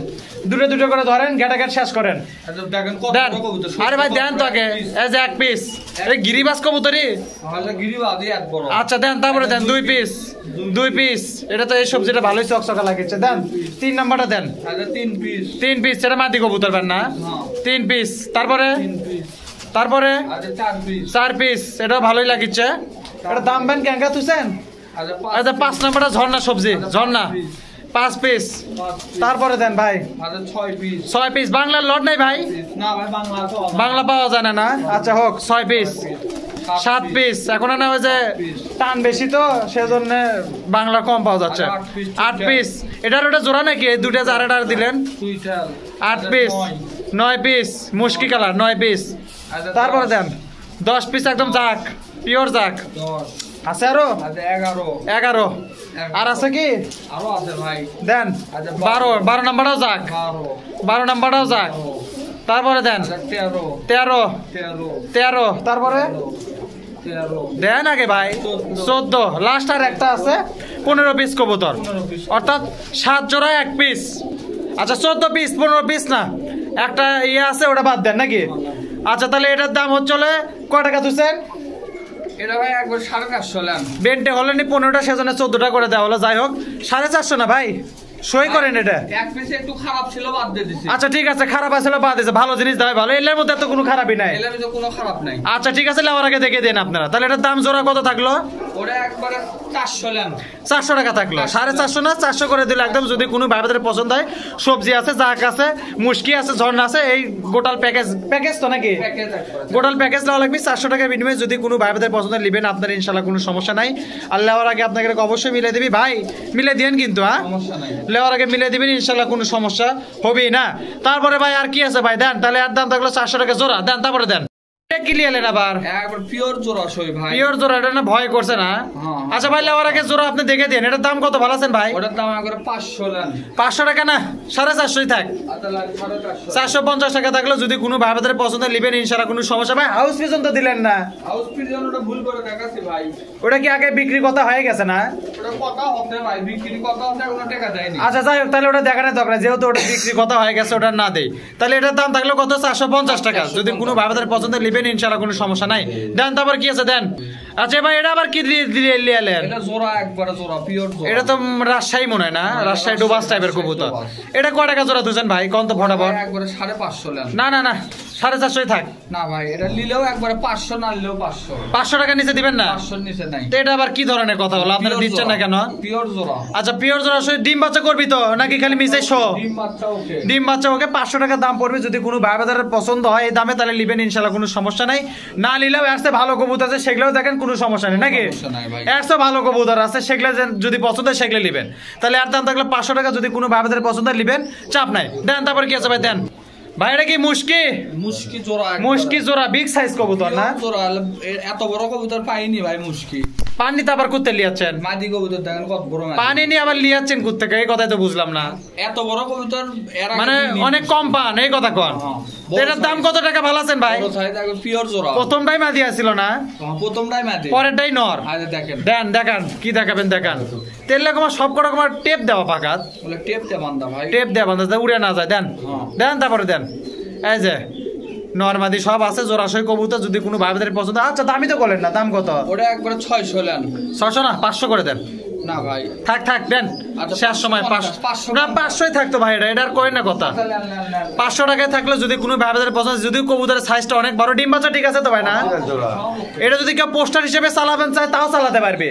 দুটো করে ধরেন, ঘেটাঘাট শেষ করেন। আচ্ছা দেখেন কত দেন। বড় কবুতর। আরে ভাই দেন তো আগে। এই যে এক পিস, এই গিরিবাস কবুতরই। তাহলে গিরিবাদি এক বড়। আচ্ছা দেন, তারপরে দেন 2 পিস। 2 পিস, এটা তো এই সবজিটা ভালোই চকচকা লাগছে। দেন 3 নাম্বারটা দেন। তাহলে 3 পিস। 3 পিস, সেটা মাটি কবুতর পান না? হ্যাঁ 3 পিস। তারপরে 3 পিস। তারপরে আচ্ছা 4 পিস। 4 পিস, এটাও ভালোই লাগিচ্ছে। এটা দাম বেন কেঙ্কা তুছেন? আচ্ছা 5 নাম্বারটা ঝর্ণা সবজি, ঝর্ণা 5 পিস। তারপরে দেন ভাই আচ্ছা 6 পিস। 6 পিস। বাংলার লট নাই ভাই? না ভাই বাংলা তো বাংলা পাওয়া যায় না না? আচ্ছা হোক 6 পিস। 7 পিস। এখন না ওই যে টান বেশি তো সেজন্য বাংলা কম পাওয়া যাচ্ছে। 8 পিস। এটার ওটা জোড়া নাকি? এই দুইটা জারাটার দিলেন। টুইটাল 8 পিস। 9 পিস মুশকি কালার 9 পিস। তারপরে দেন 10 পিস একদম জাক, পিওর জাক। 10 আছে আরো? আচ্ছা 11 11। আর আছে কি? আরো আছে ভাই। দেন 12 নাম্বারটাও যাক। 12 নাম্বারটাও যাক। তারপরে দেন 13। 13। তারপরে 13 দেন আগে ভাই 14। লাস্ট আর একটা আছে 15 পিস কবুতর, অর্থাৎ 7 জোড়া 1 পিস। আচ্ছা 14 পিস, 15 পিস না, একটা ইয়ে আছে ওটা বাদ দেন নাকি? আচ্ছা তাহলে এটার দাম হচ্ছে কয় টাকা তুলছেন? এটা ভাই একবার 450 নেন। বেন্টে হলেনি 15টা, সেজন্য 14টা করে দেওয়া হলো। যাই হোক 450 না ভাই, সই করেন এটা। এক পিস একটু খারাপ ছিল বাদ দিয়ে দিছি। আচ্ছা ঠিক আছে, খারাপ আসলে বাদ দিয়েছে, ভালো জিনিস দেয় ভালো, এর মধ্যে তো কোনো খারাপই নাই। এর ভিতরে কোনো খারাপ নাই। আচ্ছা ঠিক আছে, লেওয়ার আগে দেখে দেন আপনারা। তাহলে এটার দাম জোড়া কত থাকলো? ওটা একবারে 400 নেন। 400 টাকা থাকলো। 450 না, 400 করে দিলে একদম। যদি কোনো ভাইদের পছন্দ হয়, সবজি আছে, জাক আছে, মুশকি আছে, ঝর্ণা আছে, এই গোটাল প্যাকেজ তো নাকি? প্যাকেজ একবারে গোটাল প্যাকেজ নেওয়া লাগবে 400 টাকার বিনিময়ে। যদি কোনো ভাইদের পছন্দ নেবেন আপনার ইনশাল্লাহ কোনো সমস্যা নাই। আর লেওয়ার আগে আপনাকে অবশ্যই মিলে দিবি ভাই, মিলে দিয়েন কিন্তু। হ্যাঁ সমস্যা নাই, লেওয়ার আগে মিলে দিবেন ইনশাল্লাহ, কোনো সমস্যা হবেই না। তারপরে ভাই আর কি আছে ভাই? দেন তাহলে আর দাম থাকলো 400 টাকা জোড়া। দেন তারপরে দেন। কি লিয়ালেন আবার? একবার পিওর জোড়া সই ভাই। পিওর জোড়া, এটা না ভয় করছে না? আচ্ছা ভাই লেওয়ার আগে জোড়া আপনি দেখে দেন। এটার দাম কত ভালো আছেন ভাই? ওটার দাম একবারে 500 নেন। 500 টাকা না, 450 থাক। আচ্ছা 450। 450 টাকা থাকলে যদি কোনো ভাইদের পছন্দ নেবেন ইনশাল্লাহ কোনো সমস্যা। ভাই হাউস পর্যন্ত দিলেন না? হাউস পিজন ওটা ভুল করে দেখাচ্ছি ভাই। ওটা কি আগে বিক্রি কথা হয়ে গেছে না? ওটা ওটা কথা হতে ভাই বিক্রি কথা হতে কোনো টাকা দেয়নি। আচ্ছা যাই হোক, তাহলে ওটা দেখানোর দরকার নেই, যেহেতু ওটা বিক্রি কথা হয়ে গেছে, ওটা না দেই। তাহলে এটার দাম থাকলো কত? 450 টাকা। যদি কোনো ভাইদের পছন্দ নেবেন ইনশাআল্লাহ, কোনো সমস্যা নাই। দেন তারপর কি আছে দেন। আচ্ছা ভাই এটা আবার কি লিয়ালেন? এটা জোড়া একবারে জোড়া পিওর জোড়া। এটা তো রাজশাহী মনে হয় না, রাজশাহী ডুবাস টাইপের কবুতর। এটা কয় টাকা জোড়া তুলছেন ভাই? কোন তো ফটাফট। একবারে 550 লেন। না না না 450 থাক। না ভাই এটা নিলেও একবারে 500, না নিলেও 500। 500 টাকা নিচে দিবেন না? 500 নিচে নাই। তো এটা আবার কি ধরনের কথা হলো? আপনারা দিচ্ছেন না কেন? পিওর জোড়া। আচ্ছা পিওর জোড়া আসলে ডিম বাচ্চা করবি তো নাকি খালি মিশাই শো? ডিম বাচ্চা ওকে। ডিম বাচ্চা ওকে 500 টাকা দাম পড়বে। যদি কোনো ভাই বাজারের পছন্দ হয় এই দামে, তাহলে নিবেন ইনশাআল্লাহ, কোনো সমস্যা নাই। না নিলেও আসতে ভালো কবুতর আছে, সেগুলোও দেখেন, কোনো সমস্যা নেই নাকি? সমস্যা নাই ভাই। 100 ভালো কবুতর আছে, সেগুলো যদি পছন্দ হয় সেগুলো নিবেন। তাহলে আর দাম থাকলে 500 টাকা। যদি কোনো ভাই বাজারের পছন্দ হয় নিবেন, চাপ নাই। দেন তারপর কি আছে ভাই দেন। ভাই এটা কি মুশকি? মুশকি জোড়া। মুশকি জোড়া বিগ সাইজ কবুতর না? জোড়া এত বড় কবুতর পাইনি ভাই মুশকি। পানি তো আবার কুত্তে লিয়াচ্ছেন? মাদি কবুতর দেখেন কত বড় মাদি। পানি নিয়ে আবার লিয়াচ্ছেন কুত্তে, এই কথাই তো বুঝলাম না। এত বড় কবুতর মানে অনেক কম পান, এই কথা কন। এটার দাম কত টাকা ভালো আছেন ভাই? পিওর জোড়া। প্রথমটাই মাদি আসছিল না? প্রথমটাই মাদি, পরেরটাই নর। আরে দেখেন দেন দেখান কি দেখাবেন দেখান। তেল কমার সব কটা কমার টেপ দেওয়া পাকাত, বলে টেপ দে বান্দা ভাই। টেপ দেওয়া বান্ধা উড়ে না যায়। দেন দেন তারপরে দেন। এই যে নরমাদি সব আছে, জোড়াশয় কবুতর। যদি কোনো ভাইদের পছন্দ। আচ্ছা দামি তো বলেন না, দাম কত? ওটা একবারে 600 লেন। 600 না 500 করে দেন। না ভাই থাক থাক দেন। আচ্ছা, শেষ সময় 500 না 500ই থাকতো ভাই। এটা আর করেন না কথা। 500 টাকায় থাকলে যদি কোনো ভাইদের পছন্দ, যদি কবুতরের সাইজটা অনেক বড়, ডিম বাচ্চা ঠিক আছে তো ভাই না? এটা যদি কেউ পোস্টার হিসেবে চালাবেন চায় তাও চালাতে পারবে,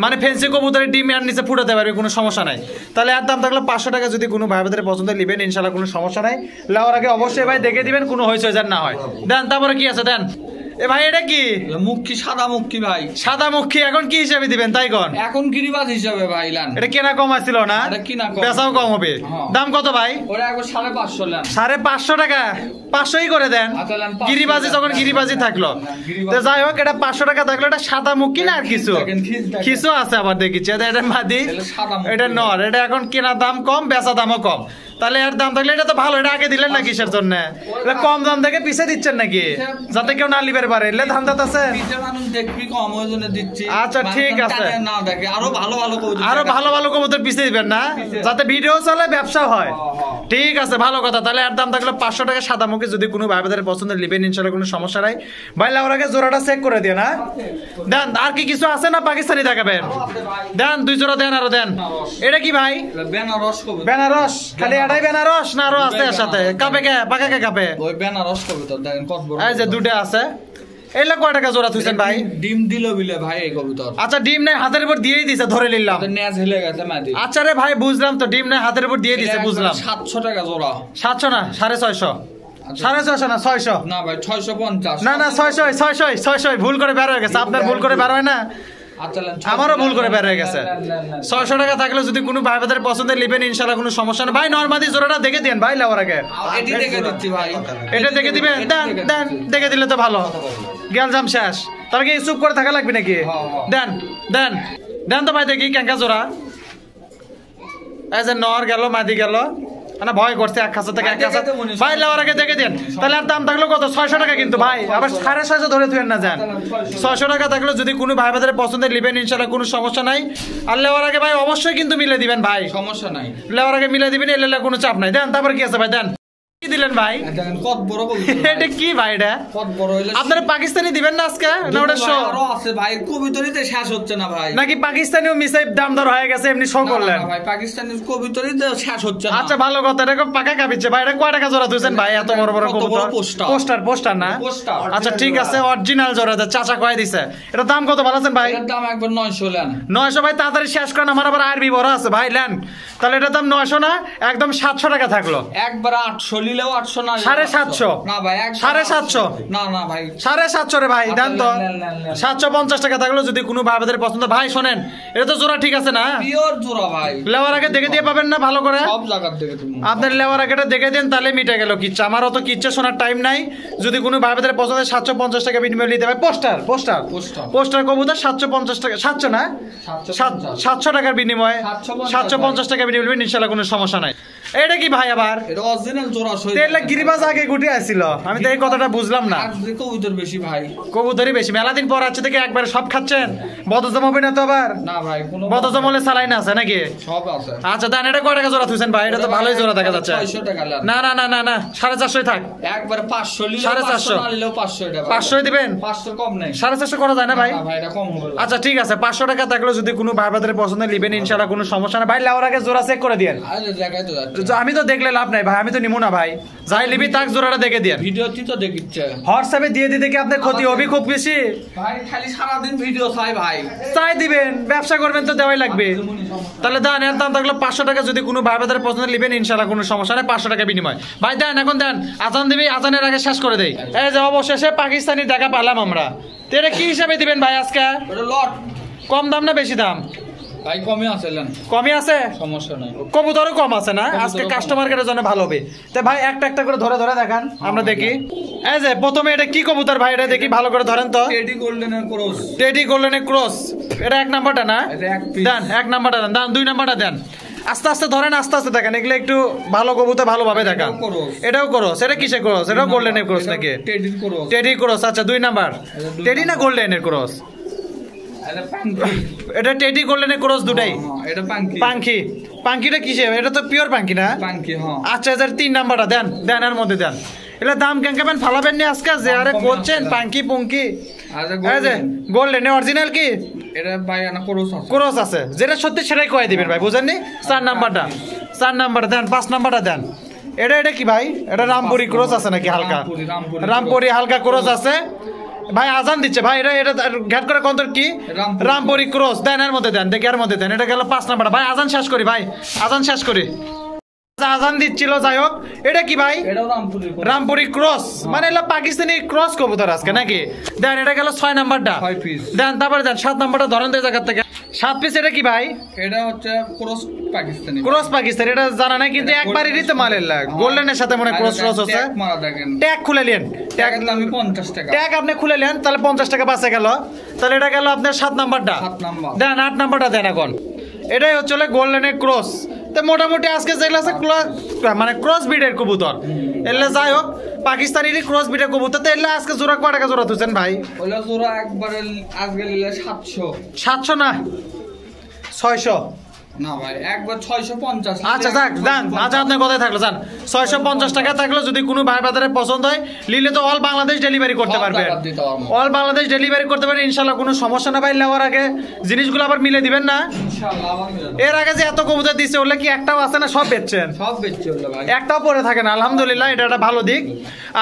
মানে ফেন্সি কবুতরের ডিম আর নিচে ফুটাতে পারবে, কোনো সমস্যা নাই। তাহলে আর দাম থাকলে 500 টাকা। যদি কোনো ভাইদের পছন্দ নেবেন ইনশাআল্লাহ, কোনো সমস্যা নাই। লাওয়ার আগে অবশ্যই ভাই দেখে দিবেন, কোনো হইছে যেন না হয়। দেন তারপরে কি আছে দেন। এ ভাই এটা কি? মুখী সাদা মুখী ভাই। সাদা মুখী এখন কি হিসাবে দিবেন তাই কোন? এখন গিরিবাজ হিসাবে ভাই লান। এটা কেনা কম আছিল না? এটা কিনা কম, বেচাও কম হবে। দাম কত ভাই? ওটা একবার 550 লান। 550 টাকা 500ই করে দেন। গিরিবাজি যখন গিরিবাজি থাকলো, তো যাই হোক, এটা 500 টাকা থাকলো। এটা সাদা মুখী না আর কিছু কিছু আছে আবার দেখিচ্ছে। এটা মাদি, এটা নর। এটা এখন কেনা দাম কম, বেচা দামও কম। তাহলে এর দাম থাকলে এটা তো ভালো। এটা আগে দিলেন না কিসের জন্য? এটা কম দাম থেকে পিছিয়ে দিচ্ছেন নাকি, যাতে কেউ না লিবার পারে? এলে ধান দাঁত আছে। মানুষ দেখবি কম, ওই জন্য দিচ্ছি। আচ্ছা ঠিক আছে, না দেখে আরো ভালো ভালো কবুতর, আরো ভালো ভালো কবুতর পিছিয়ে দিবেন না, যাতে ভিডিও চলে, ব্যবসা হয়। ঠিক আছে, ভালো কথা। তাহলে এর দাম থাকলো 500 টাকা সাদা মুখে। যদি কোনো ভাই বাজারের পছন্দ লিবেন ইনশাআল্লাহ, কোনো সমস্যা নাই। ভাই লাউর আগে জোড়াটা চেক করে দিয়ে না দেন। আর কি কিছু আছে না পাকিস্তানি দেখাবেন? দেন 2 জোড়া দেন, আরো দেন। এটা কি ভাই? বেনারস কবুতর। বেনারস? খালি এটাই বেনারস না আরো আছে এর সাথে? কাপে কে পাকা কে কাপে? ওই বেনারস কবুতর দেখেন কত বড়। এই যে দুটো আছে। এলা কয় টাকা জোড়া থুইছেন ভাই? ডিম দিল বিলে ভাই এই কবুতর। আচ্ছা ডিম নাই, হাতের উপর দিয়েই দিছে, ধরে নিলাম। নেজ হেলে গেছে মাদি। আচ্ছা রে ভাই বুঝলাম তো, ডিম নাই হাতের উপর দিয়ে দিছে, বুঝলাম। 700 টাকা জোড়া। 700 না 650? 650 না 600? না ভাই 650। না না 600 ভুল করে বের হয়ে গেছে। আপনার ভুল করে বের হয় না, আমারও ভুল করে বের হয়ে গেছে। 600 টাকা থাকলে যদি কোনো ভাই বাজারের পছন্দের লিবেন ইনশাআল্লাহ, কোনো সমস্যা নেই। ভাই নরমাদি জোড়াটা দেখে দেন ভাই লাওয়ার আগে। এটি দেখে দিচ্ছি ভাই। এটা দেখে দিবেন? দেন দেন, দেখে দিলে তো ভালো। গেলজাম শেষ। তার কি চুপ করে থাকা লাগবে নাকি? দেন দেন দেন তো ভাই দেখি ক্যাঙ্কা জোড়া। এই যে নর গেল, মাদি গেল, না ভয় করছে এক কাছে থেকে এক কাছে। ভাই লাওয়ার আগে দেখে দেন। তাহলে আর দাম থাকলো কত? 600 টাকা। কিন্তু ভাই আবার 650 ধরে থুয়েন না যান। 600 টাকা থাকলে যদি কোনো ভাই বাজারের পছন্দের লিবেন ইনশাআল্লাহ, কোনো সমস্যা নাই। আর লেওয়ার আগে ভাই অবশ্যই কিন্তু মিলে দিবেন ভাই, সমস্যা নাই। লেওয়ার আগে মিলে দিবেন, এলে কোনো চাপ নাই। দেন তারপর কি আছে ভাই দেন। কি দিলেন ভাই? দেখেন কত বড় কবুতর। এটা কি ভাই? এটা কত বড় হইলো। আপনারা পাকিস্তানি দিবেন না আজকে? না ওটা শো আরো আছে ভাই, কবুতরিতে শেষ হচ্ছে না ভাই। নাকি পাকিস্তানিও মিসাই দাম দর হয়ে গেছে, এমনি শো করলেন? না ভাই পাকিস্তানি কবুতরিতে শেষ হচ্ছে না। আচ্ছা ভালো কথা। এটা পাকা কাবিচ্ছে ভাই। এটা কয় টাকা জোড়া তুইছেন ভাই? এত বড় বড় কবুতর। পোস্টার না? আচ্ছা ঠিক আছে, অরিজিনাল জোড়া চাচা কয় দিছে। এটা দাম কত ভালো আছেন ভাই? এর দাম একবার 900 লেন। 900 ভাই তাড়াতাড়ি শেষ করেন, আমার আবার আরবি বড় আছে ভাই। লেন তাহলে এটার দাম 900 না, একদম 700 টাকা থাকলো। একবার 800 নিলেও 800 না 750? না ভাই 750? না না ভাই 750 রে ভাই। দেন তো 750 টাকা থাকলো। যদি কোনো ভাই বাজারের পছন্দ। ভাই শোনেন, এটা তো জোড়া ঠিক আছে না? পিওর জোড়া ভাই। লেওয়ার আগে দেখে দিয়ে পাবেন না ভালো করে? সব জায়গা থেকে তুমি আপনার লেওয়ার আগেটা দেখে দেন, তাহলে মিটে গেল কিচ্ছা। আমার অত কিচ্ছা শোনার টাইম নাই। যদি কোনো ভাই বাজারের পছন্দ 750 টাকা বিনিময় নিতে পারে। পোস্টার কবুতর 750 টাকা। 700 না 700 টাকার বিনিময়ে 750 টাকা বিনিময় ইনশাআল্লাহ, কোনো সমস্যা নাই। এটা কি ভাই আবার এটা অরিজিনাল জোড়া সই তেলে গিরিবাজ আগে গুটি আসছিল আমি তো এই কথাটা বুঝলাম না কবুতর বেশি ভাই কবুতরই বেশি মেলা দিন পর আছে থেকে একবারে সব খাচ্ছেন বদজম হবে না তো আবার না ভাই কোনো বদজম হলে সালাইন আছে নাকি সব আছে আচ্ছা দেন এটা কয় টাকা জোড়া থুইছেন ভাই এটা তো ভালোই জোড়া দেখা যাচ্ছে 600 টাকা লাগ না না না না না 450 থাক একবার 500 লিলে 450 না লিলেও 500 টাকা 500 দিবেন 500 কম নাই 450 করা যায় না ভাই না ভাই এটা কম হবে না। আচ্ছা ঠিক আছে 500 টাকা থাকলে যদি কোনো ভাই বাজারে পছন্দ নেবেন ইনশাআল্লাহ কোনো সমস্যা না ভাই লাউর আগে জোড়া চেক করে দিয়েন আরে জায়গায় তো যাচ্ছে তো আমি তো দেখলে লাভ নাই ভাই আমি তো নিমু না ভাই যাই লিবি তাক জোড়াটা দেখে দিয়েন ভিডিওটি তো দেখিচ্ছে হোয়াটসঅ্যাপে দিয়ে দিতে কি আপনার ক্ষতি হবে খুব বেশি ভাই খালি সারা দিন ভিডিও চাই ভাই চাই দিবেন ব্যবসা করবেন তো দেওয়াই লাগবে তাহলে দেন এর দাম থাকলে 500 টাকা যদি কোনো ভাই বাজারে পছন্দ নেবেন ইনশাআল্লাহ কোনো সমস্যা নেই 500 টাকা বিনিময় ভাই দেন এখন দেন আজান দিবি আজানের আগে শেষ করে দেই এই যে অবশেষে পাকিস্তানি টাকা পেলাম আমরা তো এটা কি হিসাবে দিবেন ভাই আজকে ওটা লট কম দাম না বেশি দাম ভাই কমই আছে লেন কমই আছে সমস্যা নাই কবুতরও কম আছে না কবুতরও আজকে কম কাস্টমারের জন্য ভালো হবে তো ভাই একটা একটা করে ধরে ধরে দেখান আমরা দেখি এই যে প্রথমে এটা কি কবুতর ভাই এটা দেখি ভালো করে ধরেন তো টেডি গোল্ডেনের ক্রস টেডি গোল্ডেনের ক্রস এটা এক নাম্বারটা না এটা এক piece। দেন এক নাম্বারটা দেন দেন দুই নাম্বারটা দেন আস্তে আস্তে ধরেন আস্তে আস্তে দেখেন এগুলো একটু ভালো কবুতর ভালোভাবে দেখান এটাও cross। এটাও ক্রস এটা কিসের ক্রস এটাও গোল্ডেনের ক্রস নাকি টেডির ক্রস টেডি ক্রস আচ্ছা দুই নাম্বার এটা দুই টেডি না নাম্বার। গোল্ডেনের ক্রস এটা পাঙ্কি এটা টেডি গোল্ডেনের ক্রস দুটাই হ্যাঁ, এটা পাঙ্কি পাঙ্কি পাঙ্কিটা কিসে এটা তো পিওর পাঙ্কি না পাঙ্কি হ্যাঁ আচ্ছা এদের তিন নাম্বারটা দেন দেন এর মধ্যে দেন এটা দাম কেন কেমন ফালাবেন নি আজকে যে আরে কমে করছেন আছে। পাঙ্কি পুঙ্কি আচ্ছা এই যে গোল্ডেন গোল্ডেন অরিজিনাল কি এটা ভাই না ক্রস আছে ক্রস আছে যেটা সত্যি সেটাই কয়ে দিবেন ভাই বুঝেননি 4 নাম্বারটা 4 নাম্বার দেন 5 নাম্বারটা দেন এটা এটা কি ভাই এটা রামপুরি ক্রস আছে নাকি হালকা রামপুরি রামপুরি হালকা ক্রস আছে ভাই আজান দিচ্ছে ভাই এটা এটা ঘাট করে কোন কি রামপুরি। রামপুরি ক্রস দেন এর মধ্যে দেন দেখি এর মধ্যে দেন এটা গেল 5 নাম্বার ভাই আজান শেষ করি ভাই আজান শেষ করি আজান দিচ্ছিল যাই হোক এটা কি ভাই এটাও রামপুরি রামপুরি ক্রস মানে এলা পাকিস্তানি ক্রস কবুতর আজকে নাকি দেন এটা গেল 6 নাম্বারটা 6 পিস দেন তারপরে দেন 7 নাম্বারটা ধরেন এই জায়গা থেকে 7 পিস এটা কি ভাই এটা হচ্ছে ক্রস পাকিস্তানি ক্রস পাকিস্তান এটা জানা নাই কিন্তু এটা একবারই gold- রিতে মালের লাগ গোল্ডেনের সাথে মনে ক্রস ক্রস আছে ট্যাগ মারা দেখেন ট্যাগ খুলে নেন ট্যাগ দিলাম আমি 50 টাকা ট্যাগ আপনি খুলে নেন তাহলে 50 টাকা বাঁচে গেল তাহলে এটা গেল আপনার 7 নাম্বারটা 7 নাম্বার দেন 8 নাম্বারটা দেন এখন এটাই হচ্ছে গোল্ডেনের ক্রস তো মোটামুটি আজকে যেগুলো আছে মানে ক্রস ব্রিডের কবুতর এলে যাই হোক পাকিস্তানি ক্রস ব্রিডের কবুতর তো এলে আজকে জোড়া কয় টাকা জোড়া তুলছেন ভাই ওলা জোড়া একবারে আজকে নিলে 700 700 না 600 না ভাই একবার 650 আচ্ছা যাক যান আচ্ছা আপনার কথাই থাকলো যান 650 টাকা থাকলো যদি কোনো ভাই বাজারে পছন্দ হয় নিলে তো অল বাংলাদেশ ডেলিভারি করতে সব পারবেন জায়গা দিতে পারবো। অল বাংলাদেশ ডেলিভারি করতে পারবেন ইনশাল্লাহ কোনো সমস্যা না ভাই নেওয়ার আগে জিনিসগুলো আবার মিলে দিবেন না ইনশাআল্লাহ আবার মিলে যাবে। এর আগে যে এত কবুতর দিচ্ছে ওগুলো কি একটাও আছে না সব বেচছেন সব বেচছে ওলা ভাই একটাও পরে থাকে না আলহামদুলিল্লাহ এটা একটা ভালো দিক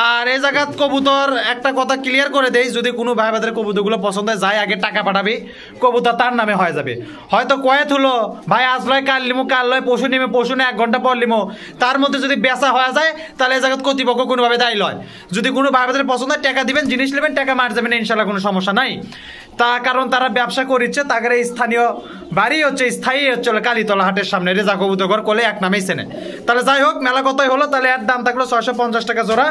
আর এই জায়গাত কবুতর একটা কথা ক্লিয়ার করে দেই যদি কোনো ভাই বাজারে কবুতরগুলো পছন্দ হয় যায় আগে টাকা পাঠাবি কবুতর তার নামে হয়ে যাবে হয়তো কয়েত হলো ভাই আজ লয় কাল লিমো কাল লয় পশু নিমে পশু নিয়ে 1 ঘন্টা পর লিমো তার মধ্যে যদি বেচা হয়ে যায় তাহলে এই জায়গাত কর্তৃপক্ষ কোনোভাবে দায়ী লয় যদি কোনো ভাই বাজারে পছন্দ হয় টাকা দিবেন জিনিস নেবেন টাকা মার যাবেন ইনশাল্লাহ কোনো সমস্যা নাই তা কারণ তারা ব্যবসা করিচ্ছে তাদের এই স্থানীয় বাড়ি হচ্ছে স্থায়ী হচ্ছে কালীতলা হাটের সামনে রেজা কবুতর কোলে এক নামেই চেনে তাহলে যাই হোক মেলা কতই হলো তাহলে এর দাম থাকলো 650 টাকা জোড়া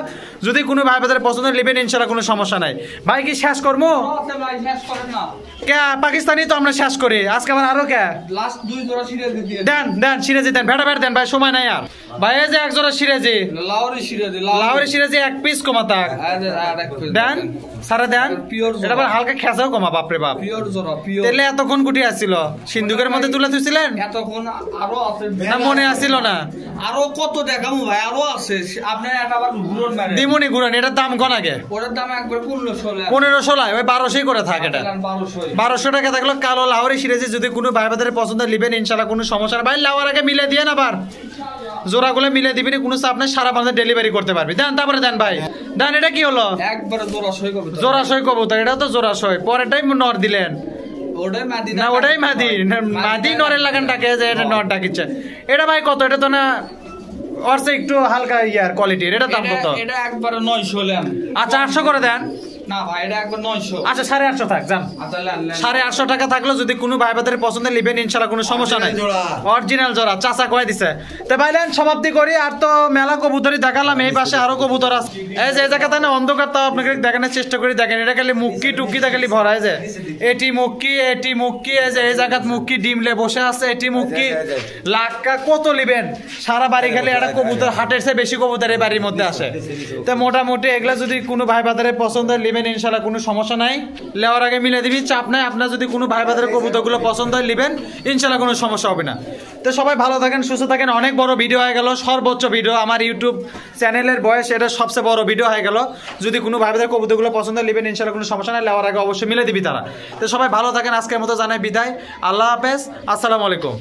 যদি কোনো ভাই বাজারে পছন্দ নেবেন ইনশাল্লাহ কোনো সমস্যা নাই ভাই কি শেষ করবো আচ্ছা ভাই শেষ করেন না কে পাকিস্তানি তো আমরা শেষ করি আজকে আমার আরো কে লাস্ট 2 জোড়া সিরিয়াল দিয়ে দেন দেন সিরাজি দেন ভেটা ভেট দেন ভাই সময় নাই আর ভাই এই যে এক জোড়া সিরাজি লাউরি সিরিয়াল দিয়ে লাউরি সিরাজি এক পিস কমা থাক আর এক piece দেন সারা দেন Pure জোড়া। এটা আবার হালকা খেসাও কমা বাপরে বাপ পিওর জোড়া পিওর তেলে এতক্ষণ গুটি আসছিল সিন্ধুকের মধ্যে তুলে তুইছিলেন এতক্ষণ আরো আছে না মনে আসছিল না আরো কত দেখামু ভাই আরো আছে আপনি একটা আবার ঘুরন মারে দিমুনি ঘুরান এটার দাম কোন আগে ওটার দাম একবার 1500 1500 ওই 1200 করে থাকে এটা 1200 1200 টাকা থাকলো কালো লাহোরি সিরাজি যদি কোনো ভাই বাজারে পছন্দ নেবেন ইনশাল্লাহ কোনো সমস্যা না ভাই লাওয়ার আগে মিলে দিয়ে আবার জোড়াগুলো মিলে দিবেন কোনো চাপ নাই সারা বাংলাদেশ ডেলিভারি করতে পারবি দেন তারপরে দেন ভাই দেন এটা কি হলো একবার জোড়া সই করবে জোড়াশয় কবুতর এটা তো জোড়াশয় পরেরটাই নর দিলেন ওটাই মাদি না ওটাই মাদি মাদি নরের লাগান ডাকে যে এটা নর ডাকিচ্ছে এটা ভাই কত এটা তো না অর্থে একটু হালকা ইয়ার কোয়ালিটির এটা দাম কত এটা একবার 900 লেন আচ্ছা 800 করে দেন না ভাই এটা একবার 900। আচ্ছা 850 থাক যান। তাহলে আনলেন 850 টাকা থাকলো, যদি কোনো ভাই বাদের পছন্দের নেবেন ইনশাআল্লাহ কোনো সমস্যা নাই। অরিজিনাল জোড়া চাচা কয় দিছে। তো ভাইলেন সমাপ্তি করি। আর তো মেলা কবুতরই দেখালাম, এই পাশে আরো কবুতর আছে। এই যে এই জায়গাটা না অন্ধকার, তাও আপনাকে দেখানোর চেষ্টা করি। দেখেন এটা খালি মুক্কি টুকি খালি ভরায় যে এটি মুক্কি এটি মুক্কি, এই যে এই জায়গাত মুক্কি ডিমলে বসে আছে, এটি মুক্কি লাক্কা কত লিবেন সারা বাড়ি খালি একটা কবুতর, হাটের চেয়ে বেশি কবুতর এই বাড়ির মধ্যে আসে। তো মোটামুটি এগুলা যদি কোনো ভাই বাজারে পছন্দ হয় লিবেন ইনশাল্লাহ কোনো সমস্যা নাই, লেওয়ার আগে মিলে দিবি, চাপ নাই। আপনার যদি কোনো ভাই বাজারে কবুতরগুলো পছন্দ হয় লিবেন ইনশাল্লাহ কোনো সমস্যা হবে না। তো সবাই ভালো থাকেন, সুস্থ থাকেন। অনেক বড় ভিডিও হয়ে গেল, সর্বোচ্চ ভিডিও আমার ইউটিউব চ্যানেলের বয়স এটা সবচেয়ে বড় ভিডিও হয়ে গেল। যদি কোনো ভাই বাজারে কবুতরগুলো পছন্দ হয় লিবেন ইনশাল্লাহ কোনো সমস্যা নাই, লেওয়ার আগে অবশ্যই মিলে দিবি তারা। তো সবাই ভালো থাকেন, আজকের মতো জানাই বিদায়, আল্লাহ হাফেজ, আসসালামু আলাইকুম।